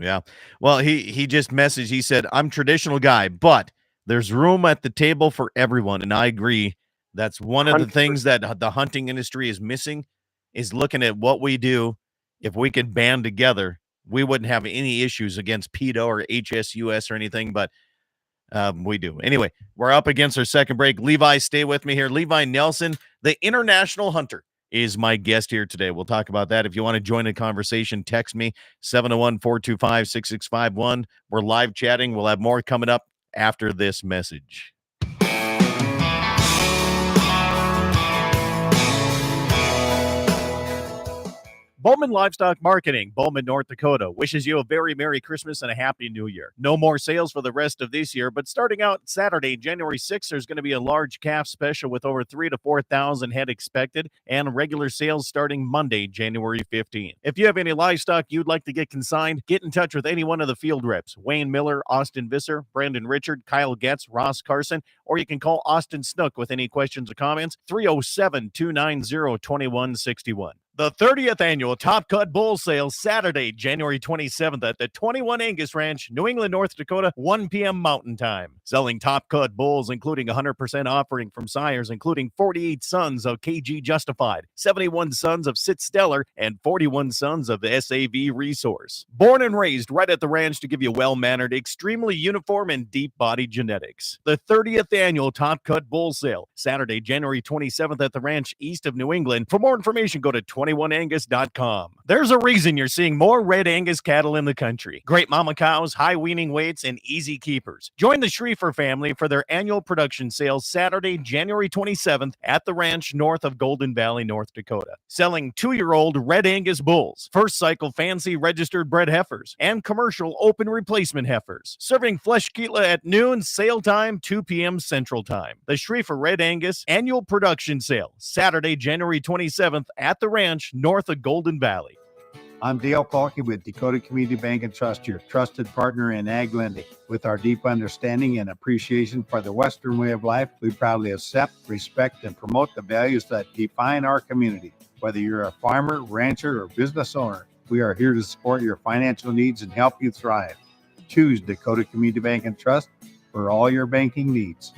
Yeah. Well, he just messaged. He said, I'm traditional guy, but there's room at the table for everyone. And I agree. That's one of the 100%. things that the hunting industry is missing, is looking at what we do. If we could band together, we wouldn't have any issues against PETA or HSUS or anything, but we do. Anyway, we're up against our second break. Levi, stay with me here. Levi Nelson, the international hunter, is my guest here today. We'll talk about that. If you want to join the conversation, text me 701-425-6651. We're live chatting. We'll have more coming up after this message. Bowman Livestock Marketing, Bowman, North Dakota, wishes you a very Merry Christmas and a Happy New Year. No more sales for the rest of this year, but starting out Saturday, January 6th, there's going to be a large calf special with over 3,000 to 4,000 head expected, and regular sales starting Monday, January 15th. If you have any livestock you'd like to get consigned, get in touch with any one of the field reps, Wayne Miller, Austin Visser, Brandon Richard, Kyle Getz, Ross Carson, or you can call Austin Snook with any questions or comments, 307-290-2161. The 30th annual Top Cut Bull Sale, Saturday, January 27th at the 21 Angus Ranch, New England, North Dakota, 1 p.m. Mountain Time. Selling Top Cut bulls, including 100% offering from sires, including 48 sons of KG Justified, 71 sons of Sit Stellar, and 41 sons of the SAV Resource. Born and raised right at the ranch to give you well-mannered, extremely uniform, and deep-body genetics. The 30th annual Top Cut Bull Sale, Saturday, January 27th at the ranch east of New England. For more information, go to 21angus.com. There's a reason you're seeing more red Angus cattle in the country. Great mama cows, high weaning weights, and easy keepers. Join the Schriefer family for their annual production sale Saturday, January 27th at the ranch north of Golden Valley, North Dakota. Selling 2-year-old red Angus bulls, first cycle fancy registered bred heifers, and commercial open replacement heifers. Serving flesh keela at noon, sale time 2 p.m. Central Time. The Schriefer Red Angus annual production sale Saturday, January 27th at the ranch north of Golden Valley. I'm Dale Paulke with Dakota Community Bank and Trust, your trusted partner in ag lending. With our deep understanding and appreciation for the Western way of life, we proudly accept, respect, and promote the values that define our community. Whether you're a farmer, rancher, or business owner, we are here to support your financial needs and help you thrive. Choose Dakota Community Bank and Trust for all your banking needs.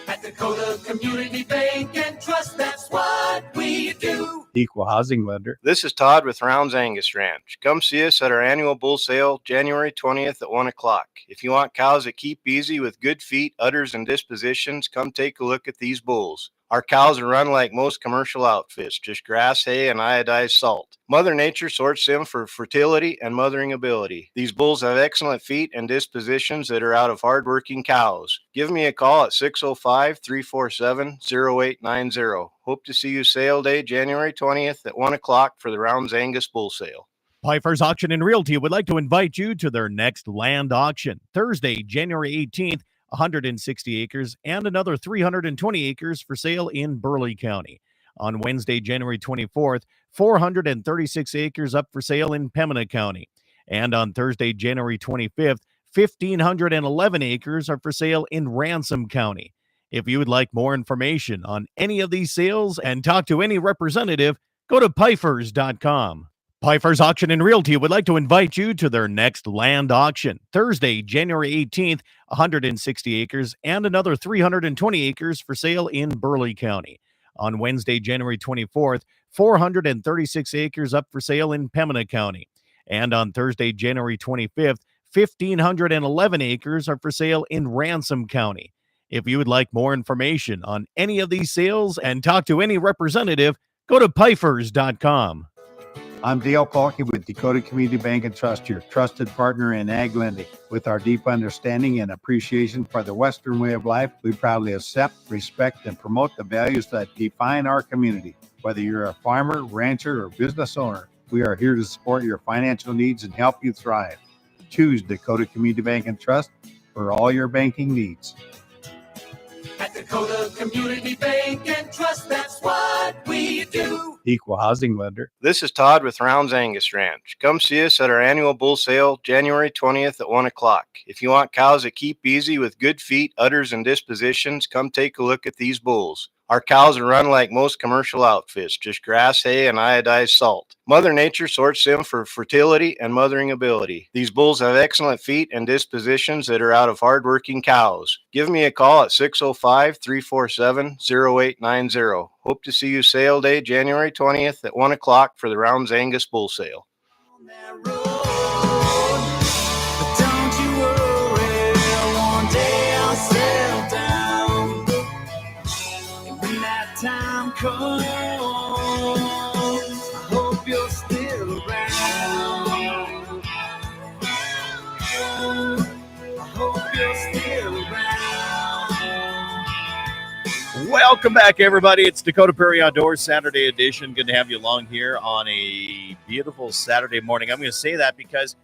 At Dakota Community Bank and Trust, that's what we do. Equal housing lender. This is Todd with Rounds Angus Ranch. Come see us at our annual bull sale, January 20th at 1 o'clock. If you want cows that keep easy with good feet, udders, and dispositions, come take a look at these bulls. Our cows are run like most commercial outfits, just grass, hay, and iodized salt. Mother Nature sorts them for fertility and mothering ability. These bulls have excellent feet and dispositions that are out of hardworking cows. Give me a call at 605-347-0890. Hope to see you sale day, January 20th at 1 o'clock for the Rounds Angus Bull Sale. Pfeiffer's Auction and Realty would like to invite you to their next land auction, Thursday, January 18th, 160 acres and another 320 acres for sale in Burleigh County. On Wednesday, January 24th, 436 acres up for sale in Pembina County. And on Thursday, January 25th, 1,511 acres are for sale in Ransom County. If you would like more information on any of these sales and talk to any representative, go to Pfeiffer's.com. Pfeiffer's Auction and Realty would like to invite you to their next land auction, Thursday, January 18th, 160 acres and another 320 acres for sale in Burleigh County. On Wednesday, January 24th, 436 acres up for sale in Pembina County. And on Thursday, January 25th, 1,511 acres are for sale in Ransom County. If you would like more information on any of these sales and talk to any representative, go to Pfeiffer's.com. I'm Dale Paulke with Dakota Community Bank and Trust, your trusted partner in ag lending. With our deep understanding and appreciation for the Western way of life, we proudly accept, respect, and promote the values that define our community. Whether you're a farmer, rancher, or business owner, we are here to support your financial needs and help you thrive. Choose Dakota Community Bank and Trust for all your banking needs. At Dakota Community Bank and Trust, that's what we do. Equal housing lender. This is Todd with Rounds Angus Ranch. Come see us at our annual bull sale, January 20th at 1 o'clock. If you want cows that keep easy with good feet, udders, and dispositions, come take a look at these bulls. Our cows are run like most commercial outfits, just grass, hay, and iodized salt. Mother Nature sorts them for fertility and mothering ability. These bulls have excellent feet and dispositions that are out of hardworking cows. Give me a call at 605-347-0890. Hope to see you sale day, January 20th at 1 o'clock for the Rounds Angus Bull Sale. On that road, but don't you worry, one day I'll settle down. And when that time comes, I hope you're still around. I hope you're still around. Welcome back, everybody. It's Dakota Prairie Outdoors Saturday edition. Good to have you along here on a beautiful Saturday morning. I'm going to say that because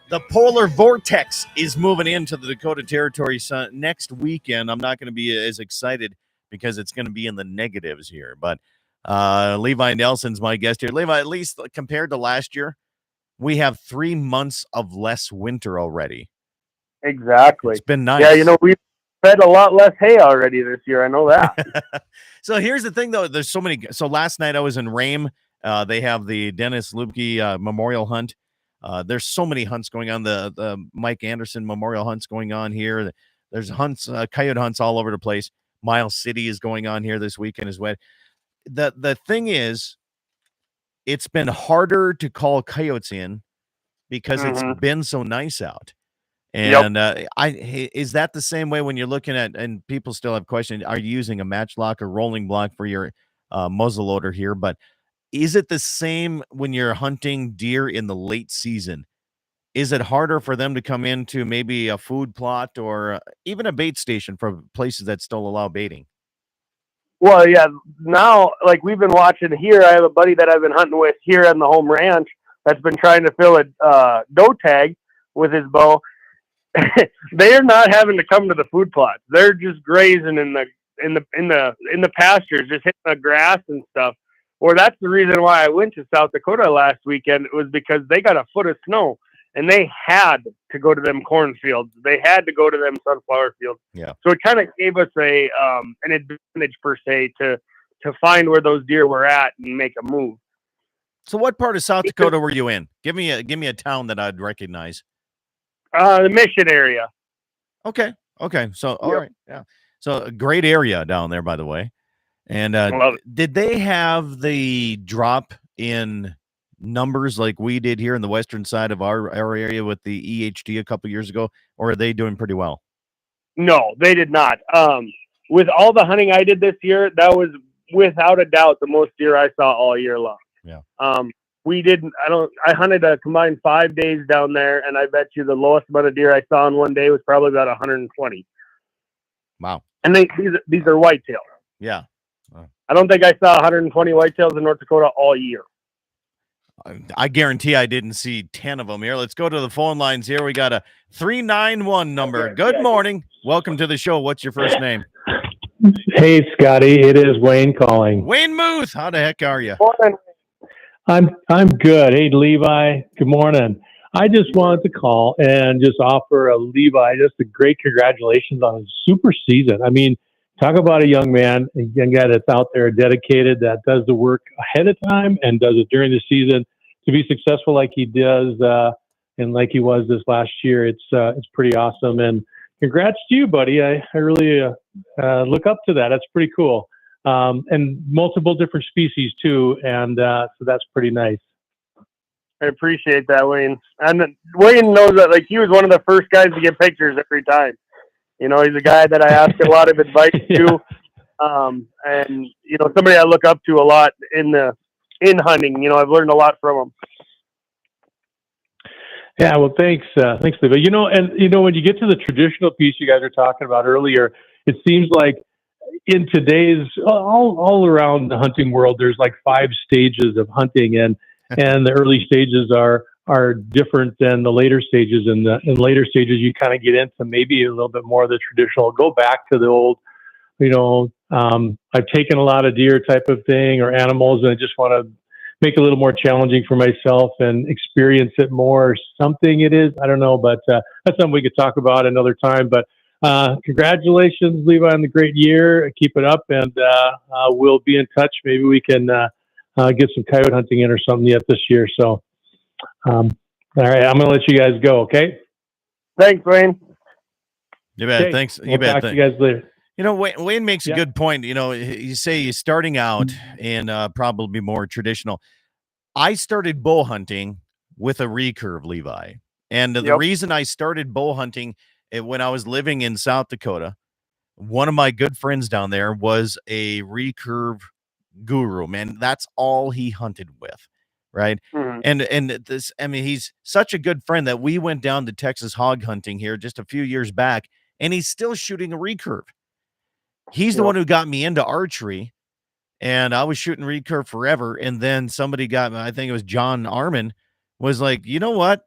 the polar vortex is moving into the Dakota Territory next weekend. I'm not going to be as excited because it's going to be in the negatives here. But Levi Nelson's my guest here. Levi, at least compared to last year, we have 3 months of less winter already. Exactly. It's been nice. Yeah, you know, we've fed a lot less hay already this year. I know that. So here's the thing, though. There's so many. So last night I was in Rame. They have the Dennis Lubke Memorial Hunt. There's so many hunts going on. The Mike Anderson Memorial Hunts going on here. There's hunts, coyote hunts all over the place. Miles City is going on here this weekend as well. The thing is, it's been harder to call coyotes in because it's been so nice out. And is that the same way when you're looking at, and people still have questions, are you using a matchlock or rolling block for your muzzle loader here? But is it the same when you're hunting deer in the late season? Is it harder for them to come into maybe a food plot or even a bait station for places that still allow baiting? Well, yeah, now, like we've been watching here, I have a buddy that I've been hunting with here on the home ranch that's been trying to fill a doe tag with his bow. They're not having to come to the food plots. They're just grazing in the pastures, just hitting the grass and stuff. Or that's the reason why I went to South Dakota last weekend. It was because they got a foot of snow and they had to go to them cornfields. They had to go to them sunflower fields. Yeah. So it kind of gave us an advantage per se to find where those deer were at and make a move. So what part of South Dakota were you in? Give me a town that I'd recognize. The Mission area. Okay. So, all right. Yeah. So a great area down there, by the way. And did they have the drop in numbers like we did here in the western side of our area with the EHD a couple years ago, or are they doing pretty well? No, they did not. With all the hunting I did this year, that was without a doubt the most deer I saw all year long. Yeah. I hunted a combined 5 days down there, and I bet you the lowest amount of deer I saw in one day was probably about 120. Wow. And these are whitetails. Yeah. I don't think I saw 120 whitetails in North Dakota all year. I guarantee I didn't see 10 of them here. Let's go to the phone lines here. We got a 391 number. Okay. Good morning. Welcome to the show. What's your first name? Hey, Scotty. It is Wayne calling. Wayne Muth. How the heck are you? Morning. I'm good. Hey, Levi. Good morning. I just wanted to call and just offer Levi just a great congratulations on his super season. I mean, talk about a young man, a young guy that's out there dedicated, that does the work ahead of time and does it during the season to be successful like he does and like he was this last year. It's pretty awesome. And congrats to you, buddy. I really look up to that. That's pretty cool. And multiple different species too. And so that's pretty nice. I appreciate that, Wayne. And Wayne knows that, like, he was one of the first guys to get pictures every time. You know, he's a guy that I ask a lot of advice to. And, you know, somebody I look up to a lot in hunting. You know, I've learned a lot from him. Yeah, well, thanks, Levi. You know, when you get to the traditional piece you guys were talking about earlier, it seems like in today's all around the hunting world, there's like 5 stages of hunting, and the early stages are different than the later stages. And in later stages, you kind of get into maybe a little bit more of the traditional, go back to the old, you know, I've taken a lot of deer type of thing or animals, and I just want to make it a little more challenging for myself and experience it more. Something it is, I don't know, but that's something we could talk about another time. But congratulations, Levi, on the great year. Keep it up, and we'll be in touch. Maybe we can get some coyote hunting in or something yet this year. So, all right, I'm going to let you guys go. Okay. Thanks, Wayne. You bet. Okay. Thanks. We'll talk to you guys later. You know, Wayne makes a good point. You know, you say you're starting out and probably more traditional. I started bow hunting with a recurve, Levi. And the reason I started bow hunting when I was living in South Dakota, one of my good friends down there was a recurve guru, man. That's all he hunted with. Right. And this, I mean, he's such a good friend that we went down to Texas hog hunting here just a few years back, and he's still shooting a recurve. He's the Yep. one who got me into archery, and I was shooting recurve forever. And then somebody got me, I think it was John Armin, was like, you know what?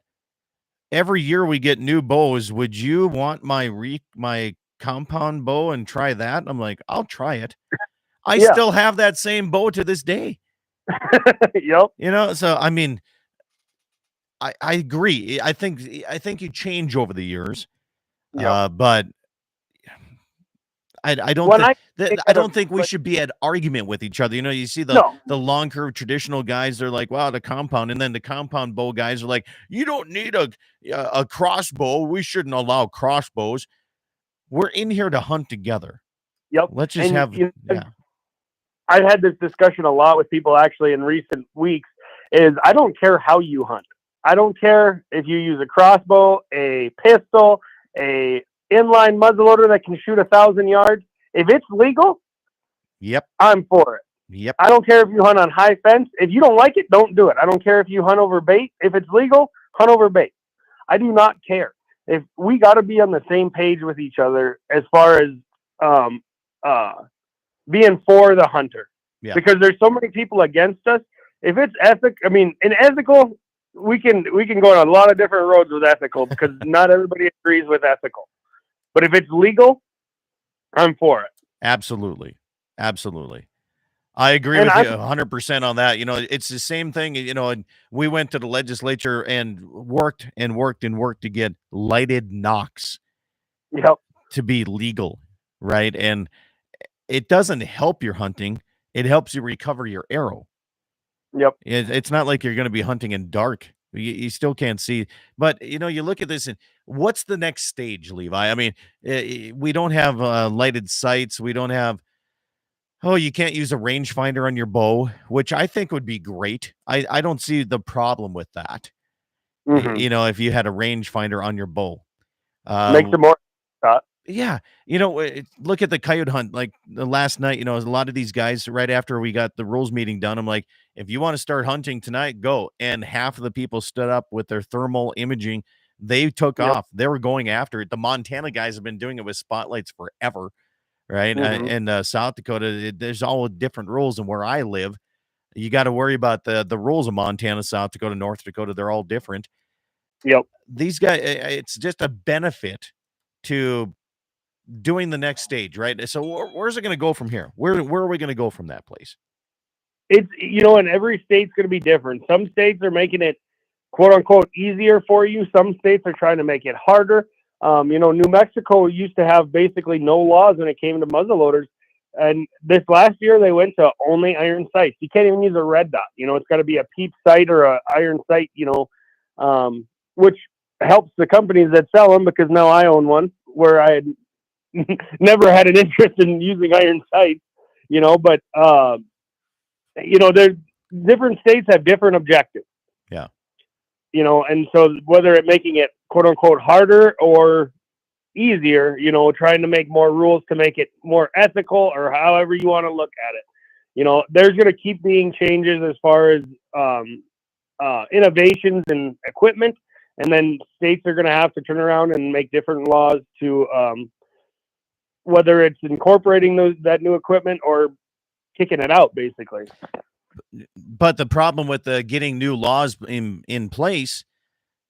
Every year we get new bows. Would you want my compound bow and try that? I'm like, I'll try it. I Yeah. still have that same bow to this day. Yep. You know, so I mean, I agree. I think you change over the years. Yep. But I don't When think I that think I out of, don't think we like, should be at argument with each other. You know, you see no. the long curve traditional guys, they're like, wow, the compound, and then the compound bow guys are like, you don't need a crossbow. We shouldn't allow crossbows. We're in here to hunt together. Yep. Let's just And have yeah. I've had this discussion a lot with people actually in recent weeks. Is I don't care how you hunt. I don't care if you use a crossbow, a pistol, a inline muzzleloader that can shoot 1,000 yards. If it's legal, Yep. I'm for it. Yep. I don't care if you hunt on high fence. If you don't like it, don't do it. I don't care if you hunt over bait. If it's legal, hunt over bait. I do not care. If we got to be on the same page with each other as far as being for the hunter, because there's so many people against us. If it's in ethical, we can go on a lot of different roads with ethical because not everybody agrees with ethical. But if it's legal, I'm for it. Absolutely. Absolutely. I agree And with you 100% on that. You know, it's the same thing, you know, and we went to the legislature and worked to get lighted knocks Yep. to be legal, right? And it doesn't help your hunting. It helps you recover your arrow. Yep. It's not like you're going to be hunting in dark. You still can't see. But, you know, you look at this and what's the next stage, Levi? I mean, we don't have lighted sights. We don't have, oh, you can't use a rangefinder on your bow, which I think would be great. I don't see the problem with that. Mm-hmm. You know, if you had a rangefinder on your bow. Makes it more. Yeah. You know, look at the coyote hunt. Like the last night, you know, a lot of these guys, right after we got the rules meeting done, I'm like, if you want to start hunting tonight, go. And half of the people stood up with their thermal imaging. They took off. They were going after it. The Montana guys have been doing it with spotlights forever. Right. Mm-hmm. And South Dakota, there's all different rules. And where I live, you got to worry about the rules of Montana, South Dakota, North Dakota. They're all different. Yep. These guys, it's just a benefit to doing the next stage, right? So where's it going to go from here? Where are we going to go from that place? It's, you know, and every state's going to be different. Some states are making it quote unquote easier for you. Some states are trying to make it harder. You know, New Mexico used to have basically no laws when it came to muzzleloaders. And this last year they went to only iron sights. You can't even use a red dot. You know, it's got to be a peep sight or a iron sight, you know, which helps the companies that sell them because now I own one where I had never had an interest in using iron sights, you know, but, you know, there's different states have different objectives. Yeah. You know, and so whether it making it quote unquote harder or easier, you know, trying to make more rules to make it more ethical or however you want to look at it, you know, there's going to keep being changes as far as innovations in equipment. And then states are going to have to turn around and make different laws to whether it's incorporating that new equipment or kicking it out, basically. But the problem with getting new laws in place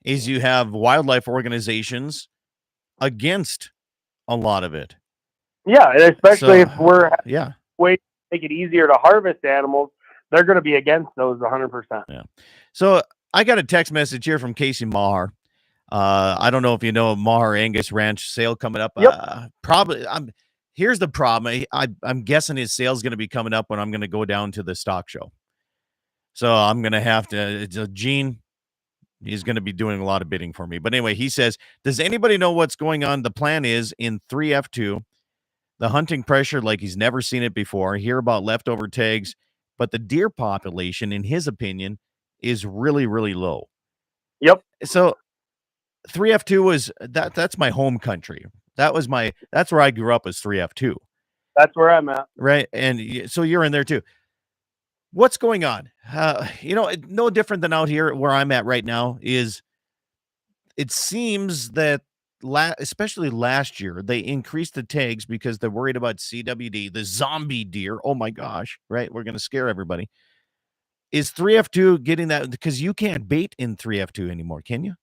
is you have wildlife organizations against a lot of it. Yeah, and especially if we're way to make it easier to harvest animals, they're going to be against those 100%. Yeah. So I got a text message here from Casey Maher. I don't know if you know Maher Angus Ranch sale coming up. Yep. Probably. Here's the problem. I'm guessing his sale's going to be coming up when I'm going to go down to the stock show. So I'm going to have to, Gene, he's going to be doing a lot of bidding for me. But anyway, he says, does anybody know what's going on? The plan is in 3F2, the hunting pressure like he's never seen it before. Hear about leftover tags, but the deer population, in his opinion, is really, really low. Yep. So 3F2 was that's my home country. That's where I grew up, as 3F2. That's where I'm at. Right. And so you're in there too. What's going on? You know, no different than out here where I'm at right now is it seems that especially last year, they increased the tags because they're worried about CWD, the zombie deer. Oh my gosh, right? We're going to scare everybody. Is 3F2 getting that? Because you can't bait in 3F2 anymore, can you?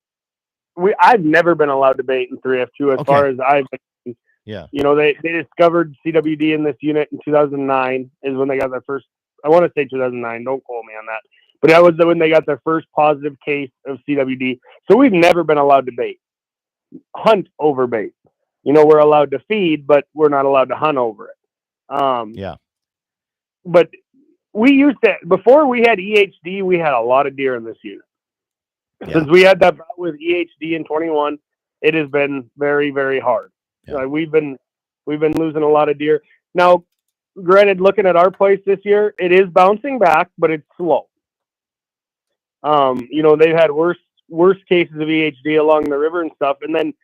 I've never been allowed to bait in 3F2 as far as I've been. Yeah. You know, they discovered CWD in this unit in 2009 is when they got their first, I want to say 2009, don't quote me on that. But that was when they got their first positive case of CWD. So we've never been allowed to bait, hunt over bait. You know, we're allowed to feed, but we're not allowed to hunt over it. Yeah. But we used to, before we had EHD, we had a lot of deer in this unit. Yeah. Since we had that bout with EHD in 21, it has been very, very hard. Yeah. We've been losing a lot of deer. Now, granted, looking at our place this year, it is bouncing back, but it's slow. You know, they've had worse cases of EHD along the river and stuff. And then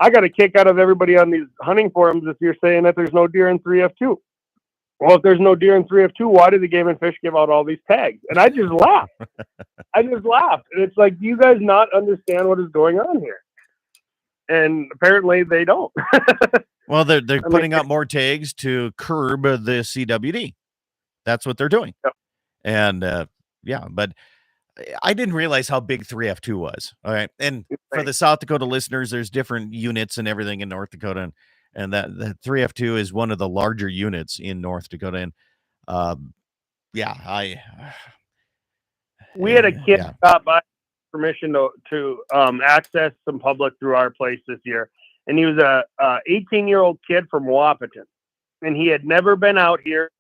I got a kick out of everybody on these hunting forums this year saying that there's no deer in 3F2. Well, if there's no deer in 3F2, why do the Game and Fish give out all these tags? And I just laughed. And it's like, do you guys not understand what is going on here? And apparently they don't. Well, they're putting out more tags to curb the CWD. That's what they're doing. Yep. And but I didn't realize how big 3F2 was. All right. And for the South Dakota listeners, there's different units and everything in North Dakota. And that 3F2 is one of the larger units in North Dakota. And we had a kid stop by permission to access some public through our place this year. And he was a 18-year-old kid from Wahpeton. And he had never been out here.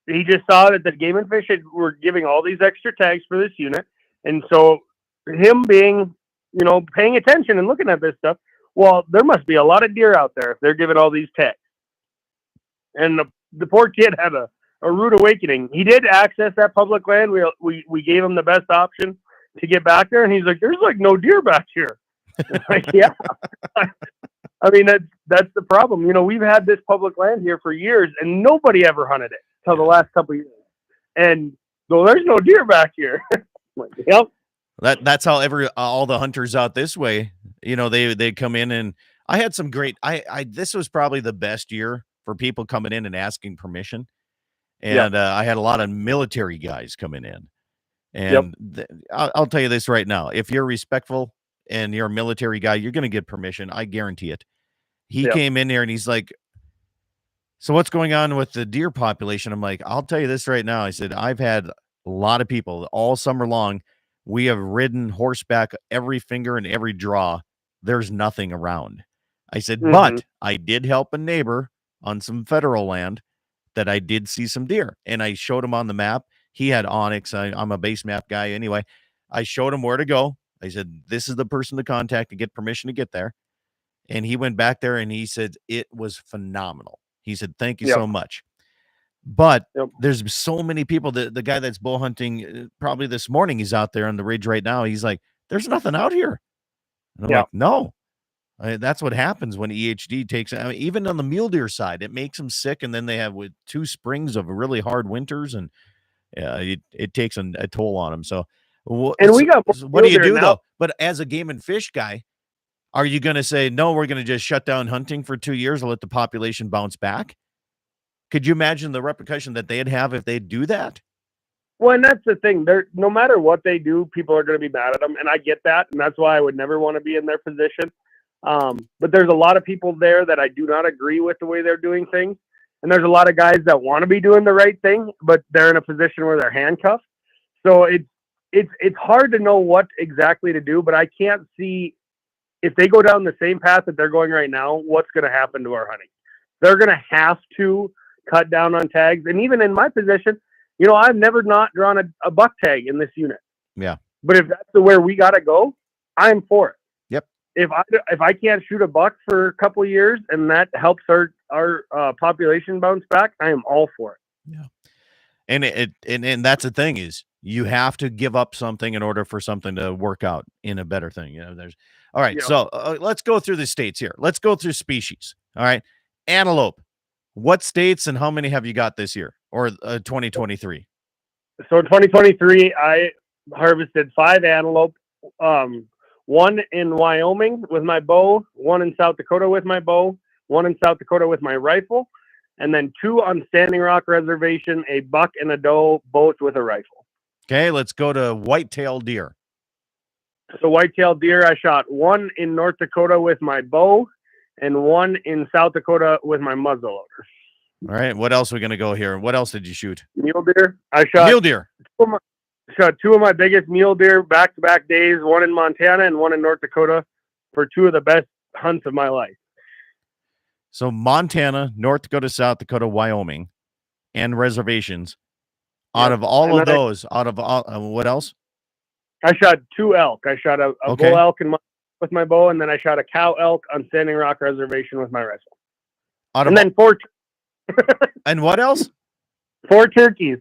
He just saw that the Game and Fish were giving all these extra tags for this unit. And so him being, you know, paying attention and looking at this stuff, well, there must be a lot of deer out there if they're giving all these tags. And the poor kid had a rude awakening. He did access that public land. We gave him the best option to get back there. And he's like, there's like no deer back here. Like, yeah. I mean, that's the problem. You know, we've had this public land here for years and nobody ever hunted it till the last couple of years. And so there's no deer back here. Like, yep. That's how all the hunters out this way, you know, they come in. And I had some great, this was probably the best year for people coming in and asking permission. And I had a lot of military guys coming in. And I'll tell you this right now. If you're respectful and you're a military guy, you're going to get permission. I guarantee it. He came in there and he's like, so what's going on with the deer population? I'm like, I'll tell you this right now. I said, I've had a lot of people all summer long. We have ridden horseback every finger and every draw. There's nothing around. I said, but I did help a neighbor on some federal land that I did see some deer. And I showed him on the map. He had onX. I'm a base map guy anyway. I showed him where to go. I said, this is the person to contact to get permission to get there. And he went back there and he said, it was phenomenal. He said, thank you so much. But there's so many people. The guy that's bow hunting probably this morning, he's out there on the ridge right now. He's like, there's nothing out here. And I'm like, no. That's what happens when EHD takes, I mean, even on the mule deer side, it makes them sick. And then they have with 2 springs of really hard winters, and it takes a toll on them. So, what do you do though? But as a Game and Fish guy, are you going to say, no, we're going to just shut down hunting for 2 years and let the population bounce back? Could you imagine the repercussion that they'd have if they do that? Well, and that's the thing. No matter what they do, people are going to be mad at them. And I get that. And that's why I would never want to be in their position. But there's a lot of people there that I do not agree with the way they're doing things. And there's a lot of guys that want to be doing the right thing, but they're in a position where they're handcuffed. So it's hard to know what exactly to do, but I can't see if they go down the same path that they're going right now, what's going to happen to our hunting. They're going to have to cut down on tags. And even in my position, you know, I've never not drawn a buck tag in this unit. Yeah. But if that's where we got to go, I'm for it. Yep. If I can't shoot a buck for a couple of years and that helps our population bounce back, I am all for it. Yeah. And that's the thing is you have to give up something in order for something to work out in a better thing. You know, all right. Yeah. So let's go through the states here. Let's go through species. All right. Antelope. What states and how many have you got this year or 2023? So in 2023, I harvested 5 antelope. one in Wyoming with my bow, one in South Dakota with my bow, one in South Dakota with my rifle, and then 2 on Standing Rock Reservation, a buck and a doe, both with a rifle. Okay, let's go to whitetail deer. So whitetail deer, I shot 1 in North Dakota with my bow and 1 in South Dakota with my muzzleloader. All right, what else are we going to go here? What else did you shoot? Mule deer, I shot Mule deer. shot 2 of my biggest mule deer back-to-back days, 1 in Montana and 1 in North Dakota, for 2 of the best hunts of my life. So Montana, North Dakota, South Dakota, Wyoming, and reservations. Out of all of those, what else? I shot 2 elk. I shot a Okay. bull elk with my bow, and then I shot a cow elk on Standing Rock Reservation with my rifle. And then 4 and what else? 4 turkeys.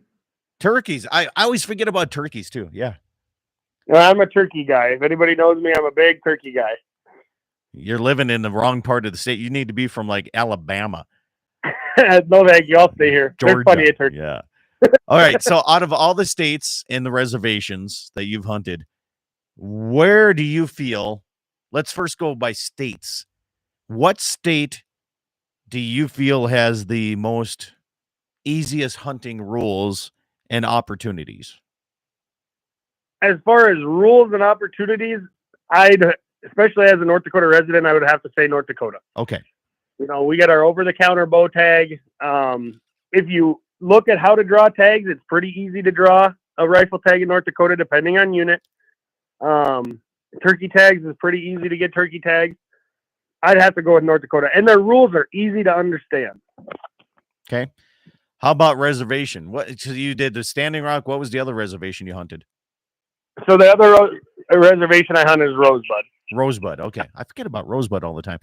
Turkeys. I always forget about turkeys too. Yeah. I'm a turkey guy. If anybody knows me, I'm a big turkey guy. You're living in the wrong part of the state. You need to be from like Alabama. No, thank you. I'll stay here. Georgia. There's plenty of turkey. Yeah. All right. So out of all the states and the reservations that you've hunted, where do you feel? Let's first go by states. What state do you feel has the most easiest hunting rules and opportunities? As far as rules and opportunities, especially as a North Dakota resident, I would have to say North Dakota. Okay. You know, we got our over-the-counter bow tag. If you look at how to draw tags, it's pretty easy to draw a rifle tag in North Dakota, depending on unit. Turkey tags is pretty easy to get turkey tags. I'd have to go with North Dakota, and their rules are easy to understand. Okay. How about reservation? So you did the Standing Rock. What was the other reservation you hunted? So the other reservation I hunted is Rosebud. Rosebud. Okay. I forget about Rosebud all the time.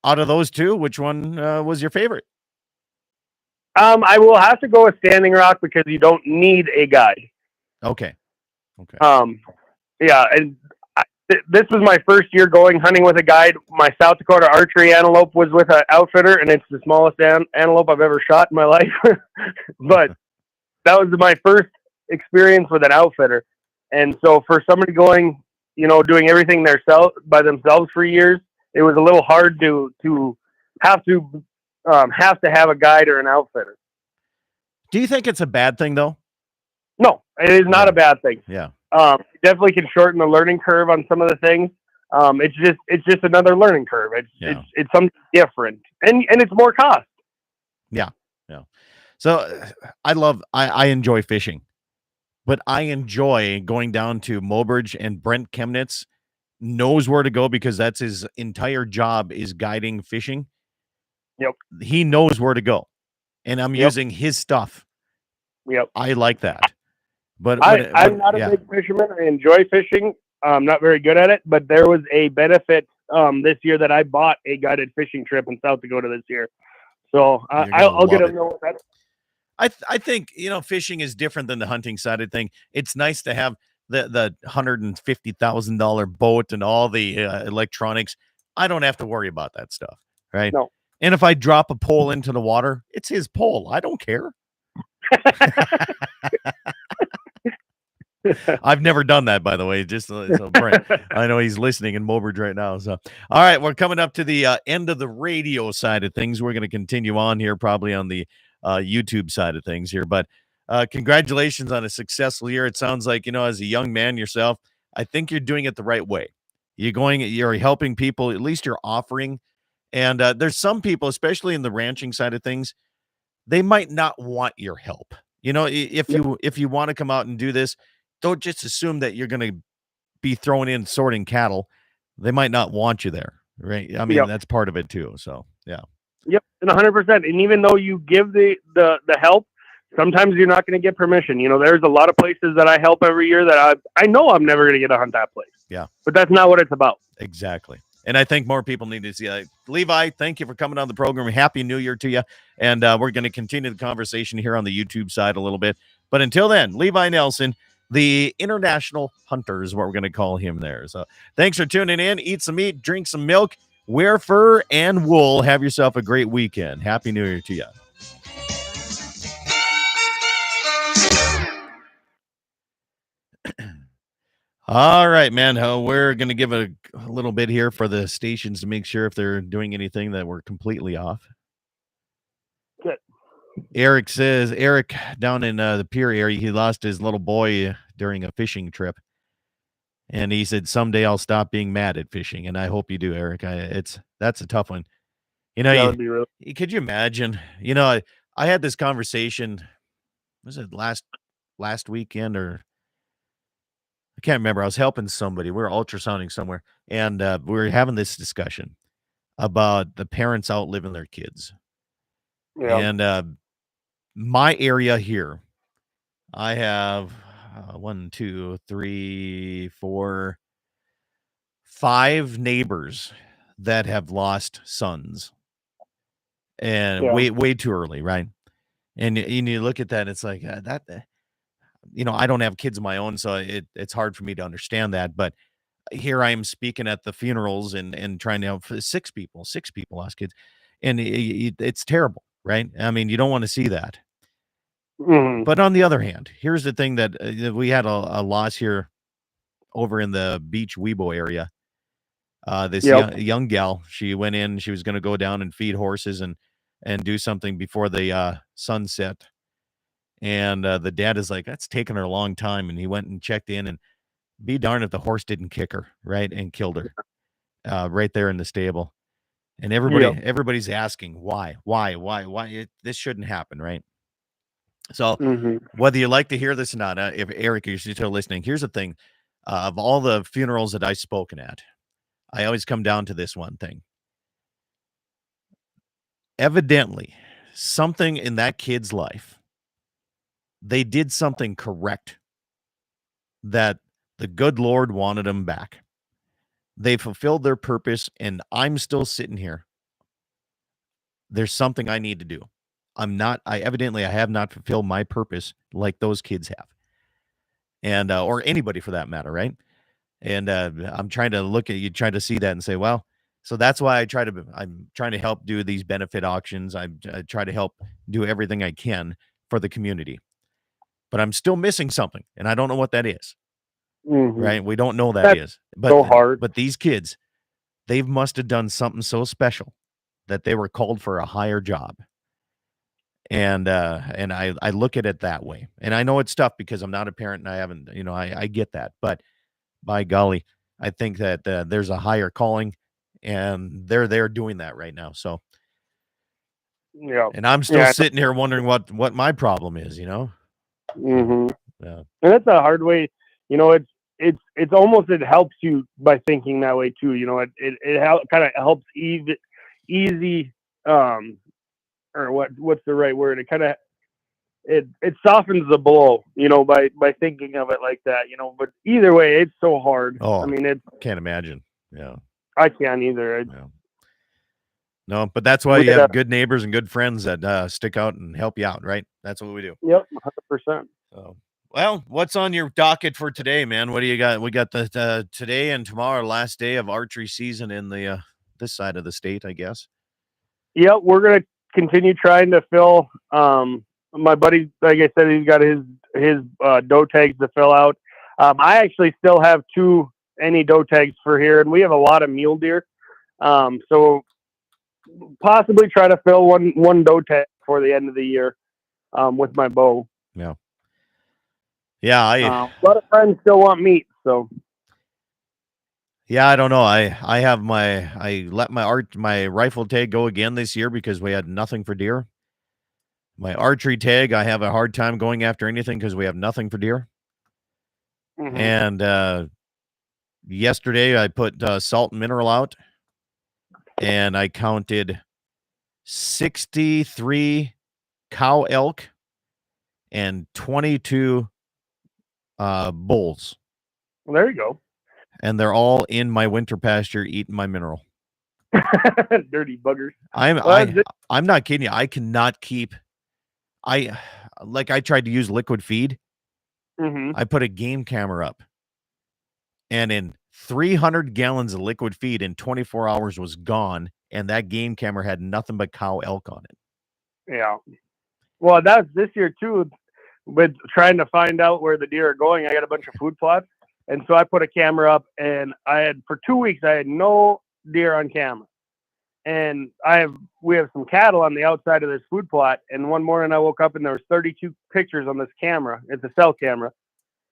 Out of those 2, which one was your favorite? I will have to go with Standing Rock because you don't need a guide. Okay. Yeah, and this was my first year going hunting with a guide. My South Dakota archery antelope was with an outfitter, and it's the smallest antelope I've ever shot in my life. But that was my first experience with an outfitter. And so for somebody going, doing everything by themselves for years, it was a little hard to have to have a guide or an outfitter. Do you think it's a bad thing though? No, it is not a bad thing. Yeah. Definitely can shorten the learning curve on some of the things. It's just another learning curve. It's something different, and it's more cost. Yeah. So I enjoy fishing, but I enjoy going down to Mobridge, and Brent Chemnitz knows where to go because that's his entire job is guiding fishing. Yep. He knows where to go, and I'm using his stuff. Yep. I like that. But I'm not a big fisherman. I enjoy fishing. I'm not very good at it, but there was a benefit this year that I bought a guided fishing trip in South Dakota this year. So I'll get to know that. I think, fishing is different than the hunting side of thing. It's nice to have the $150,000 boat and all the electronics. I don't have to worry about that stuff, right? No. And if I drop a pole into the water, it's his pole. I don't care. I've never done that, by the way. Just so Brent, I know he's listening in Mobridge right now. So, all right, we're coming up to the end of the radio side of things. We're going to continue on here, probably on the YouTube side of things here. But congratulations on a successful year. It sounds like, as a young man yourself, I think you're doing it the right way. You're helping people. At least you're offering. And there's some people, especially in the ranching side of things, they might not want your help. If you want to come out and do this, don't just assume that you're going to be thrown in sorting cattle. They might not want you there, right? I mean, that's part of it too. So, yeah. Yep, and 100%. And even though you give the help, sometimes you're not going to get permission. There's a lot of places that I help every year that I know I'm never going to get to hunt that place. Yeah. But that's not what it's about. Exactly. And I think more people need to see that. Levi, thank you for coming on the program. Happy New Year to you. And we're going to continue the conversation here on the YouTube side a little bit. But until then, Levi Nelson, the international hunter is what we're going to call him there. So thanks for tuning in. Eat some meat, drink some milk, wear fur and wool. Have yourself a great weekend. Happy New Year to you. All right, man. We're going to give a little bit here for the stations to make sure if they're doing anything that we're completely off. Good. Eric says, Eric down in the Pier area, he lost his little boy during a fishing trip. And he said, someday I'll stop being mad at fishing. And I hope you do, Eric. That's a tough one. That would be really. Could you imagine? I had this conversation, was it last weekend or I can't remember. I was helping somebody. We were ultrasounding somewhere, and we were having this discussion about the parents outliving their kids. Yeah. And my area here, I have 1, 2, 3, 4, 5 neighbors that have lost sons, and way too early, right? And you look at that, and it's like that. I don't have kids of my own, so it's hard for me to understand that. But here I am speaking at the funerals and trying to help 6 people lost kids, and it's terrible, right? I mean, you don't want to see that. Mhm. But on the other hand, here's the thing that we had a loss here over in the Beach Weebo area. This young gal, she went in, she was going to go down and feed horses and do something before the sunset. And the dad is like, that's taking her a long time. And he went and checked in, and be darned if the horse didn't kick her, right, and killed her right there in the stable. And everybody's asking why this shouldn't happen, right? So whether you like to hear this or not, if Eric, you're still listening, here's the thing. Of all the funerals that I've spoken at, I always come down to this one thing. Evidently, something in that kid's life, they did something correct that the good Lord wanted them back. They fulfilled their purpose, and I'm still sitting here. There's something I need to do. I have not fulfilled my purpose like those kids have. And, or anybody for that matter, right? And I'm trying to look at you, trying to see that and say, well, so that's why I'm trying to help do these benefit auctions. I try to help do everything I can for the community. But I'm still missing something, and I don't know what that is. Right? We don't know that is. But so hard. But these kids, they must have done something so special that they were called for a higher job. And I look at it that way. And I know it's tough because I'm not a parent and I haven't, I get that. But by golly, I think that there's a higher calling, and they're doing that right now. So yeah. And I'm still sitting here wondering what my problem is, Mm-hmm. Yeah. And that's a hard way. It's almost, it helps you by thinking that way too. It kind of helps easy, or what's the right word? It kind of, it softens the blow, by thinking of it like that, but either way, it's so hard. Oh, I mean, can't imagine. Yeah. I can't either. Yeah. No, but that's why you have good neighbors and good friends that stick out and help you out, right? That's what we do. Yep, 100%. So, well, what's on your docket for today, man? What do you got? We got the today and tomorrow, last day of archery season in the this side of the state, I guess. Yep, we're gonna continue trying to fill. My buddy, like I said, he's got his doe tags to fill out. I actually still have 2 any doe tags for here, and we have a lot of mule deer. So possibly try to fill one doe tag before the end of the year with my bow. Yeah. Yeah, a lot of friends still want meat, so. Yeah, I don't know. I let my rifle tag go again this year because we had nothing for deer. My archery tag, I have a hard time going after anything because we have nothing for deer. Mm-hmm. And yesterday I put salt and mineral out, and I counted 63 cow elk and 22 bulls. Well, there you go. And they're all in my winter pasture eating my mineral. Dirty buggers. I'm not kidding you. I cannot keep. I tried to use liquid feed. Mm-hmm. I put a game camera up, and in 300 gallons of liquid feed in 24 hours was gone, and that game camera had nothing but cow elk on it. Yeah. Well, that's this year too. With trying to find out where the deer are going, I got a bunch of food plots. And so I put a camera up, and for 2 weeks, I had no deer on camera. And we have some cattle on the outside of this food plot. And one morning I woke up and there was 32 pictures on this camera. It's a cell camera.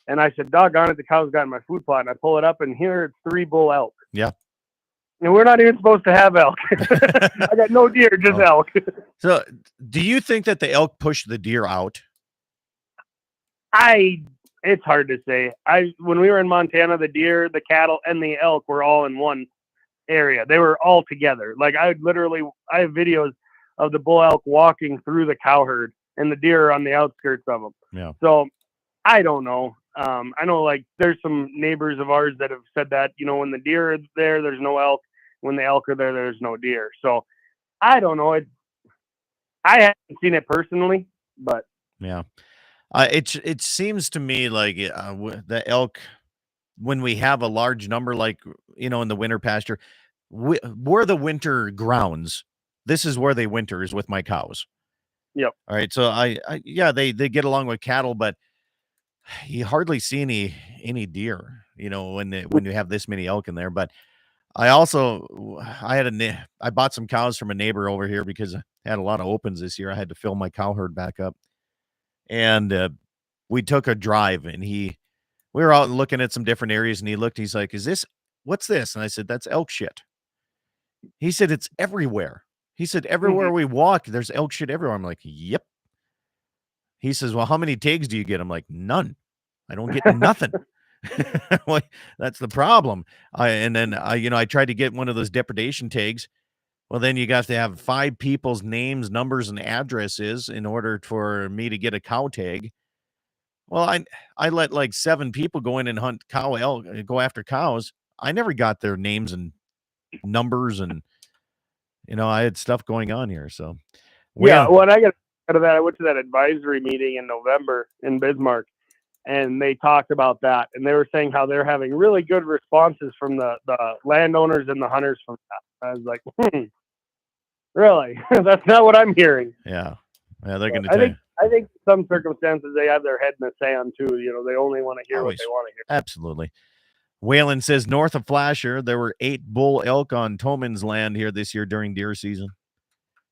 And I said, doggone it, the cows got in my food plot. And I pull it up, and here it's 3 bull elk. Yeah. And we're not even supposed to have elk. I got no deer, just elk. So do you think that the elk pushed the deer out? It's hard to say. When we were in Montana, the deer, the cattle, and the elk were all in one area. They were all together. Like I have videos of the bull elk walking through the cow herd and the deer are on the outskirts of them. Yeah. So I don't know. I know like there's some neighbors of ours that have said that, when the deer are there, there's no elk. When the elk are there, there's no deer. So I don't know. I haven't seen it personally, but yeah. It seems to me like the elk, when we have a large number, like, in the winter pasture, we're the winter grounds. This is where they winter, is with my cows. Yep. All right. So they get along with cattle, but you hardly see any deer, when you have this many elk in there. But I bought some cows from a neighbor over here because I had a lot of opens this year. I had to fill my cow herd back up. And we took a drive, and we were out looking at some different areas, and he's like, what's this? And I said, that's elk shit. He said, it's everywhere. He said, everywhere we walk, there's elk shit everywhere. I'm like, yep. He says, well, how many tags do you get? I'm like, none. I don't get nothing. Well, that's the problem. I tried to get one of those depredation tags. Well, then you got to have 5 people's names, numbers, and addresses in order for me to get a cow tag. Well, I let like 7 people go in and hunt go after cows. I never got their names and numbers, and I had stuff going on here. So yeah, when I got out of that, I went to that advisory meeting in November in Bismarck, and they talked about that, and they were saying how they're having really good responses from the landowners and the hunters from that. I was like, really? That's not what I'm hearing. Yeah, they're going to tell you. I think in some circumstances they have their head in the sand too. They only want to hear what they want to hear. Absolutely. Whalen says north of Flasher, there were 8 bull elk on Toman's land here this year during deer season.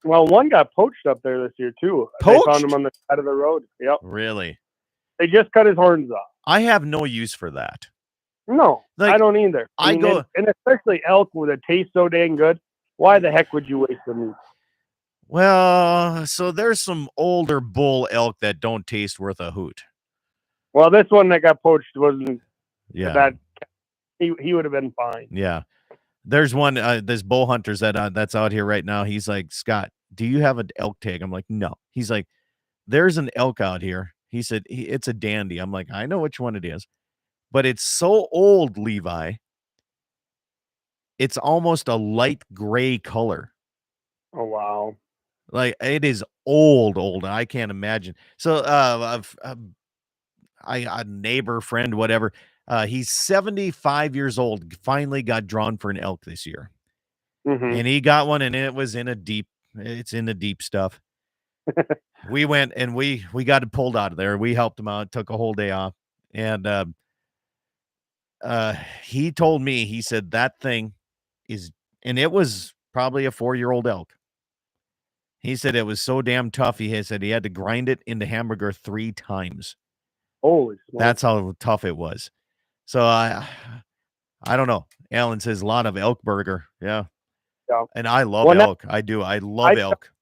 Well, one got poached up there this year too. Poached? They found him on the side of the road. Yep. Really? They just cut his horns off. I have no use for that. No, I don't either. And especially elk with a taste so dang good. Why the heck would you waste the meat? Well, so there's some older bull elk that don't taste worth a hoot. Well, this one that got poached wasn't bad. He would have been fine. Yeah. There's one, this bull hunters that's out here right now. He's like, Scott, do you have an elk tag? I'm like, no. He's like, there's an elk out here. He said, it's a dandy. I'm like, I know which one it is, but it's so old, Levi. It's almost a light gray color. Oh, wow. Like, it is old. I can't imagine. So, a neighbor, friend, whatever, he's 75 years old, finally got drawn for an elk this year. And he got one, and it's in the deep stuff. We went and we got it pulled out of there. We helped him out, took a whole day off. And he told me, he said that thing and it was probably a 4-year-old elk. He said it was so damn tough. He said he had to grind it into hamburger 3 times. Holy smokes. That's how tough it was. So I don't know. Alan says a lot of elk burger. Yeah. And I love elk. I do. I love elk.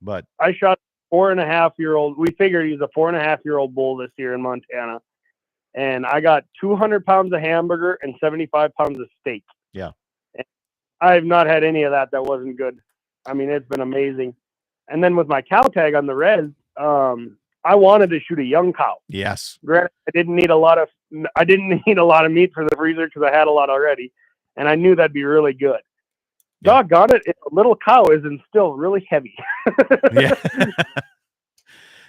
But I shot 4.5-year-old. We figured he was a 4.5-year-old bull this year in Montana. And I got 200 pounds of hamburger and 75 pounds of steak. Yeah. And I have not had any of that wasn't good. I mean, it's been amazing. And then with my cow tag on the res, I wanted to shoot a young cow. Yes. Granted, I didn't need a lot of meat for the freezer because I had a lot already. And I knew that'd be really good. Yeah. Doggone it, a little cow isn't still really heavy. Yeah.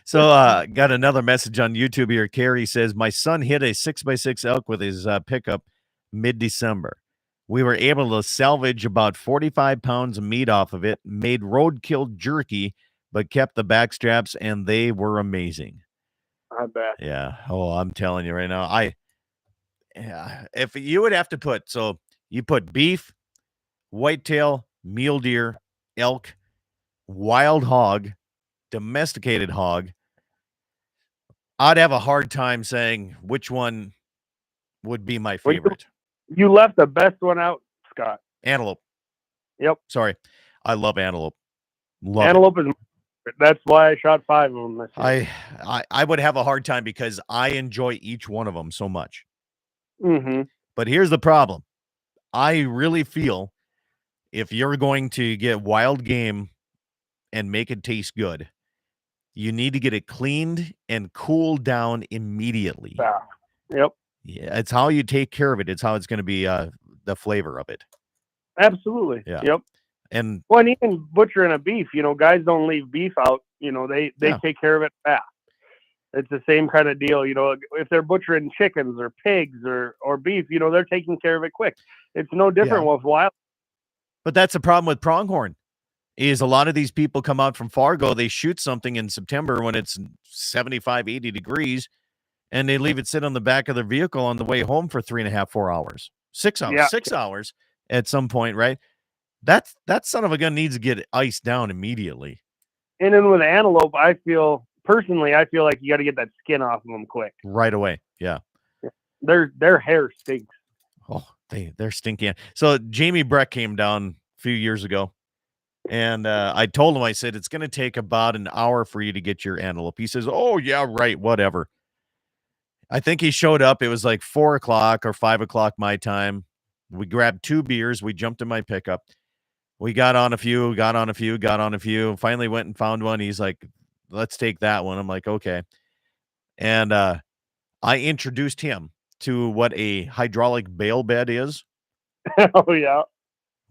So got another message on YouTube here. Carrie says, my son hit a 6x6 elk with his pickup mid-December. We were able to salvage about 45 pounds of meat off of it, made roadkill jerky, but kept the back straps, and they were amazing. I bet. Yeah. Oh, I'm telling you right now. Yeah, if you would have to put, so you put beef, whitetail, mule deer, elk, wild hog, domesticated hog, I'd have a hard time saying which one would be my Well, favorite. you left the best one out, Scott. Antelope. Yep. Sorry. I love antelope. Love it. Antelope is. That's why I shot 5 of them this year. I would have a hard time because I enjoy each one of them so much. Mm-hmm. But here's the problem. I really feel if you're going to get wild game and make it taste good, you need to get it cleaned and cooled down immediately. Yeah. Yep. Yeah, it's how you take care of it. It's how it's going to be the flavor of it. Absolutely. Yeah. Yep. And well, and even butchering a beef, guys don't leave beef out. They take care of it fast. It's the same kind of deal. If they're butchering chickens or pigs or beef, they're taking care of it quick. It's no different with wild. But that's the problem with pronghorn. Is a lot of these people come out from Fargo, they shoot something in September when it's 75, 80 degrees, and they leave it sit on the back of their vehicle on the way home for 3.5, 4 hours, 6 hours, 6 hours at some point, right? That son of a gun needs to get iced down immediately. And then with antelope, I feel like you got to get that skin off of them quick. Right away, yeah. Their hair stinks. Oh, they're stinky. So Jamie Breck came down a few years ago. And I told him, I said, it's going to take about an hour for you to get your antelope. He says, oh, yeah, right, whatever. I think he showed up. It was like 4 o'clock or 5 o'clock my time. We grabbed 2 beers. We jumped in my pickup. We got on a few, finally went and found one. He's like, let's take that one. I'm like, okay. And I introduced him to what a hydraulic bale bed is. Oh, yeah.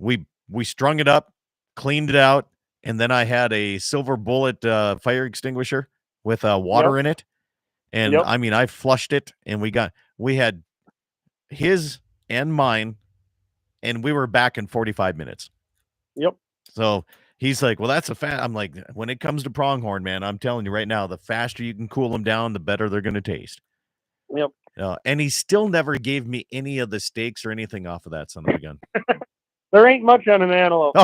We strung it up, cleaned it out, and then I had a silver bullet fire extinguisher with water in it. And I mean, I flushed it, and we had his and mine, and we were back in 45 minutes. Yep. So he's like, well, that's I'm like, when it comes to pronghorn, man, I'm telling you right now, the faster you can cool them down, the better they're going to taste. Yep. And he still never gave me any of the steaks or anything off of that son of a gun. There ain't much on an antelope.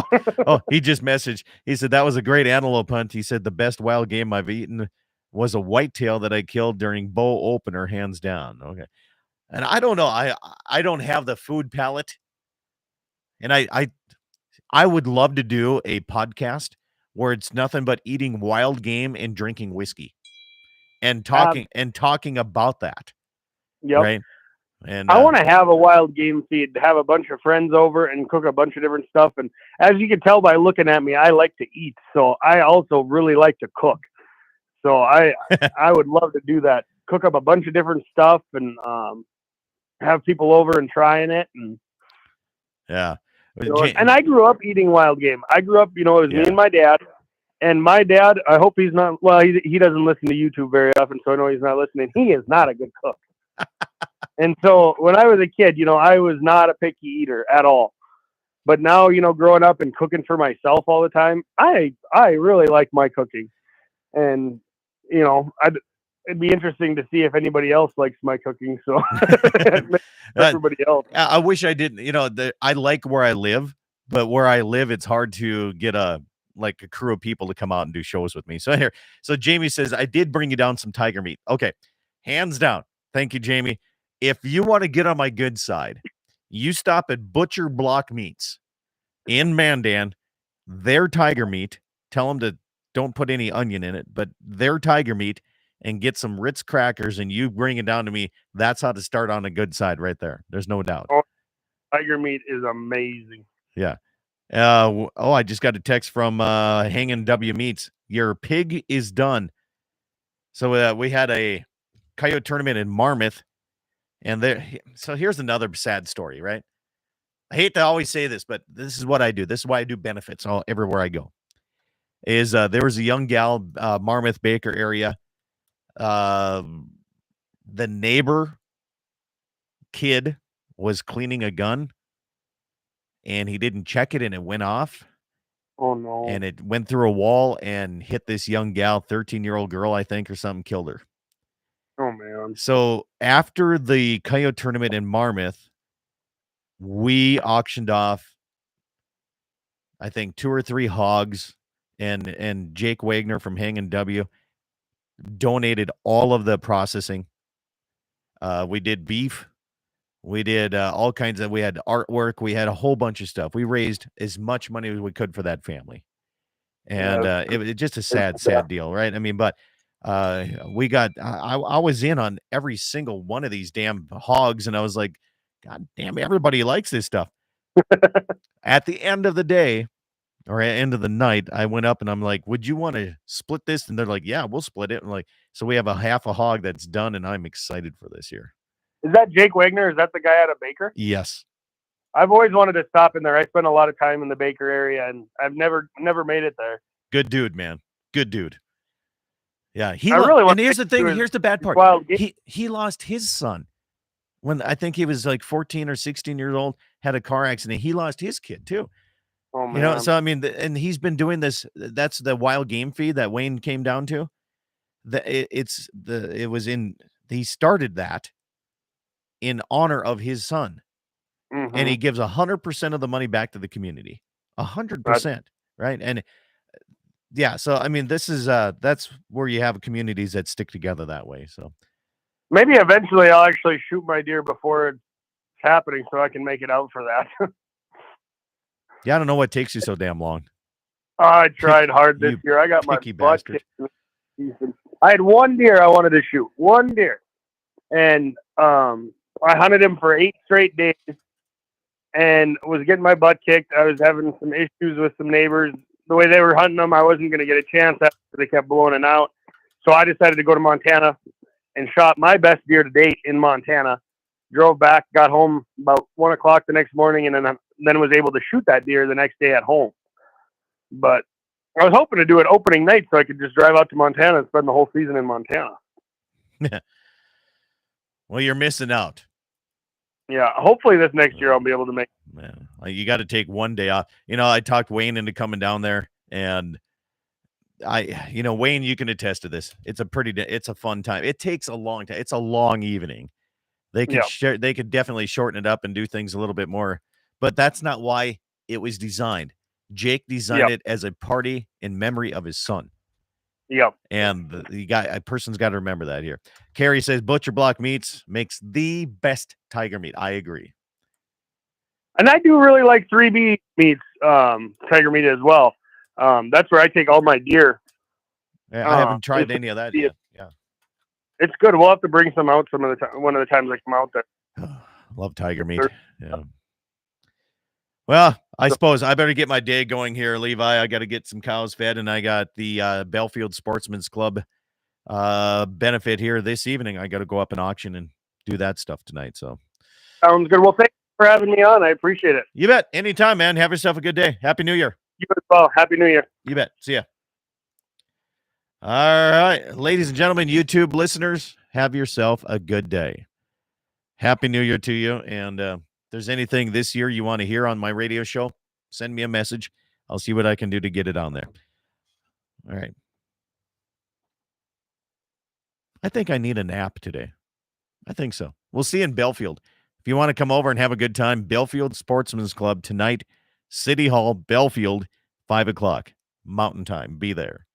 He just messaged. He said, that was a great antelope hunt. He said, the best wild game I've eaten was a whitetail that I killed during bow opener, hands down. Okay. And I don't know. I don't have the food palate. And I would love to do a podcast where it's nothing but eating wild game and drinking whiskey and talking about that. Yep. Right. And I want to have a wild game feed, have a bunch of friends over and cook a bunch of different stuff. And as you can tell by looking at me, I like to eat. So I also really like to cook. So I would love to do that. Cook up a bunch of different stuff and have people over and trying it. And yeah. And I grew up eating wild game. I grew up, it was me and my dad. And my dad, I hope he's not, well, he doesn't listen to YouTube very often, so I know he's not listening. He is not a good cook. And so when I was a kid, I was not a picky eater at all. But now, growing up and cooking for myself all the time, I really like my cooking. And, it'd be interesting to see if anybody else likes my cooking. So everybody else. I wish I didn't, I like where I live, but where I live, it's hard to get a crew of people to come out and do shows with me. So Jamie says, I did bring you down some tiger meat. Okay. Hands down. Thank you, Jamie. If you want to get on my good side, you stop at Butcher Block Meats in Mandan, their tiger meat. Tell them to don't put any onion in it, but their tiger meat, and get some Ritz crackers, and you bring it down to me. That's how to start on a good side right there. There's no doubt. Oh, tiger meat is amazing. Yeah. I just got a text from Hanging W Meats. Your pig is done. So we had a coyote tournament in Marmouth. So here's another sad story, right? I hate to always say this, but this is what I do. This is why I do benefits everywhere I go. There was a young gal, Marmouth Baker area. The neighbor kid was cleaning a gun, and he didn't check it, and it went off. Oh no! And it went through a wall and hit this young gal, 13-year-old girl, I think, or something, killed her. Oh man. So after the coyote tournament in Marmouth, we auctioned off, I think, 2 or 3 hogs, and Jake Wagner from Hang and W donated all of the processing. We did beef. We did all kinds of, we had artwork. We had a whole bunch of stuff. We raised as much money as we could for that family. And Yeah. it was just a sad deal, right? I mean, but we got, I was in on every single one of these damn hogs, and I was like, God damn, everybody likes this stuff. At the end of the day, or at the end of the night, I went up and I'm like, would you want to split this? And they're like, yeah, we'll split it. And like, so we have a half a hog that's done, and I'm excited for this year. Is that Jake Wagner? Is that the guy out of Baker? Yes. I've always wanted to stop in there. I spent a lot of time in the Baker area, and I've never made it there. Good dude, man. Good dude. Yeah, want and here's to the thing. do Here's the bad part. wild He lost his son when I think he was like 14 or 16 years old. Had a car accident. He lost his kid too. Oh man. You know, so I mean, and he's been doing this. That's the wild game feed that Wayne came down to. He started that in honor of his son, and he gives 100% of the money back to the community. 100%, right? And yeah, so I mean, this is that's where you have communities that stick together that way. So maybe eventually I'll actually shoot my deer before it's happening, so I can make it out for that. yeah, I don't know what takes you so damn long. I tried hard this year. I got my butt kicked. I had one deer I wanted to shoot. One deer. And I hunted him for 8 straight days and was getting my butt kicked. I was having some issues with some neighbors. The way they were hunting them, I wasn't going to get a chance after they kept blowing it out. So I decided to go to Montana and shot my best deer to date in Montana. Drove back, got home about 1 o'clock the next morning, and then was able to shoot that deer the next day at home. But I was hoping to do it opening night so I could just drive out to Montana and spend the whole season in Montana. Well, you're missing out. Yeah, hopefully this next year I'll be able to make. Man, you got to take one day off. You know, I talked Wayne into coming down there, and Wayne, you can attest to this. It's a fun time. It takes a long time. It's a long evening. They could definitely shorten it up and do things a little bit more, but that's not why it was designed. Jake designed it as a party in memory of his son. Yep. And a person's got to remember that here. Carrie says Butcher Block Meats makes the best tiger meat. I agree. And I do really like 3B meats, tiger meat as well. That's where I take all my deer. Yeah, I haven't tried any of that yet. Yeah. It's good. We'll have to bring some out one of the times I come out there. Love tiger meat. Yeah. Well, I suppose I better get my day going here, Levi. I got to get some cows fed, and I got the Belfield Sportsman's Club benefit here this evening. I got to go up and auction and do that stuff tonight. So sounds good. Well, thanks for having me on. I appreciate it. You bet. Anytime, man. Have yourself a good day. Happy New Year. You as well. Happy New Year. You bet. See ya. All right, ladies and gentlemen, YouTube listeners, have yourself a good day. Happy New Year to you. And if there's anything this year you want to hear on my radio show, send me a message. I'll see what I can do to get it on there. All right. I think I need a nap today. I think so. We'll see you in Belfield. If you want to come over and have a good time, Belfield Sportsman's Club tonight, City Hall, Belfield, 5 o'clock, Mountain Time. Be there.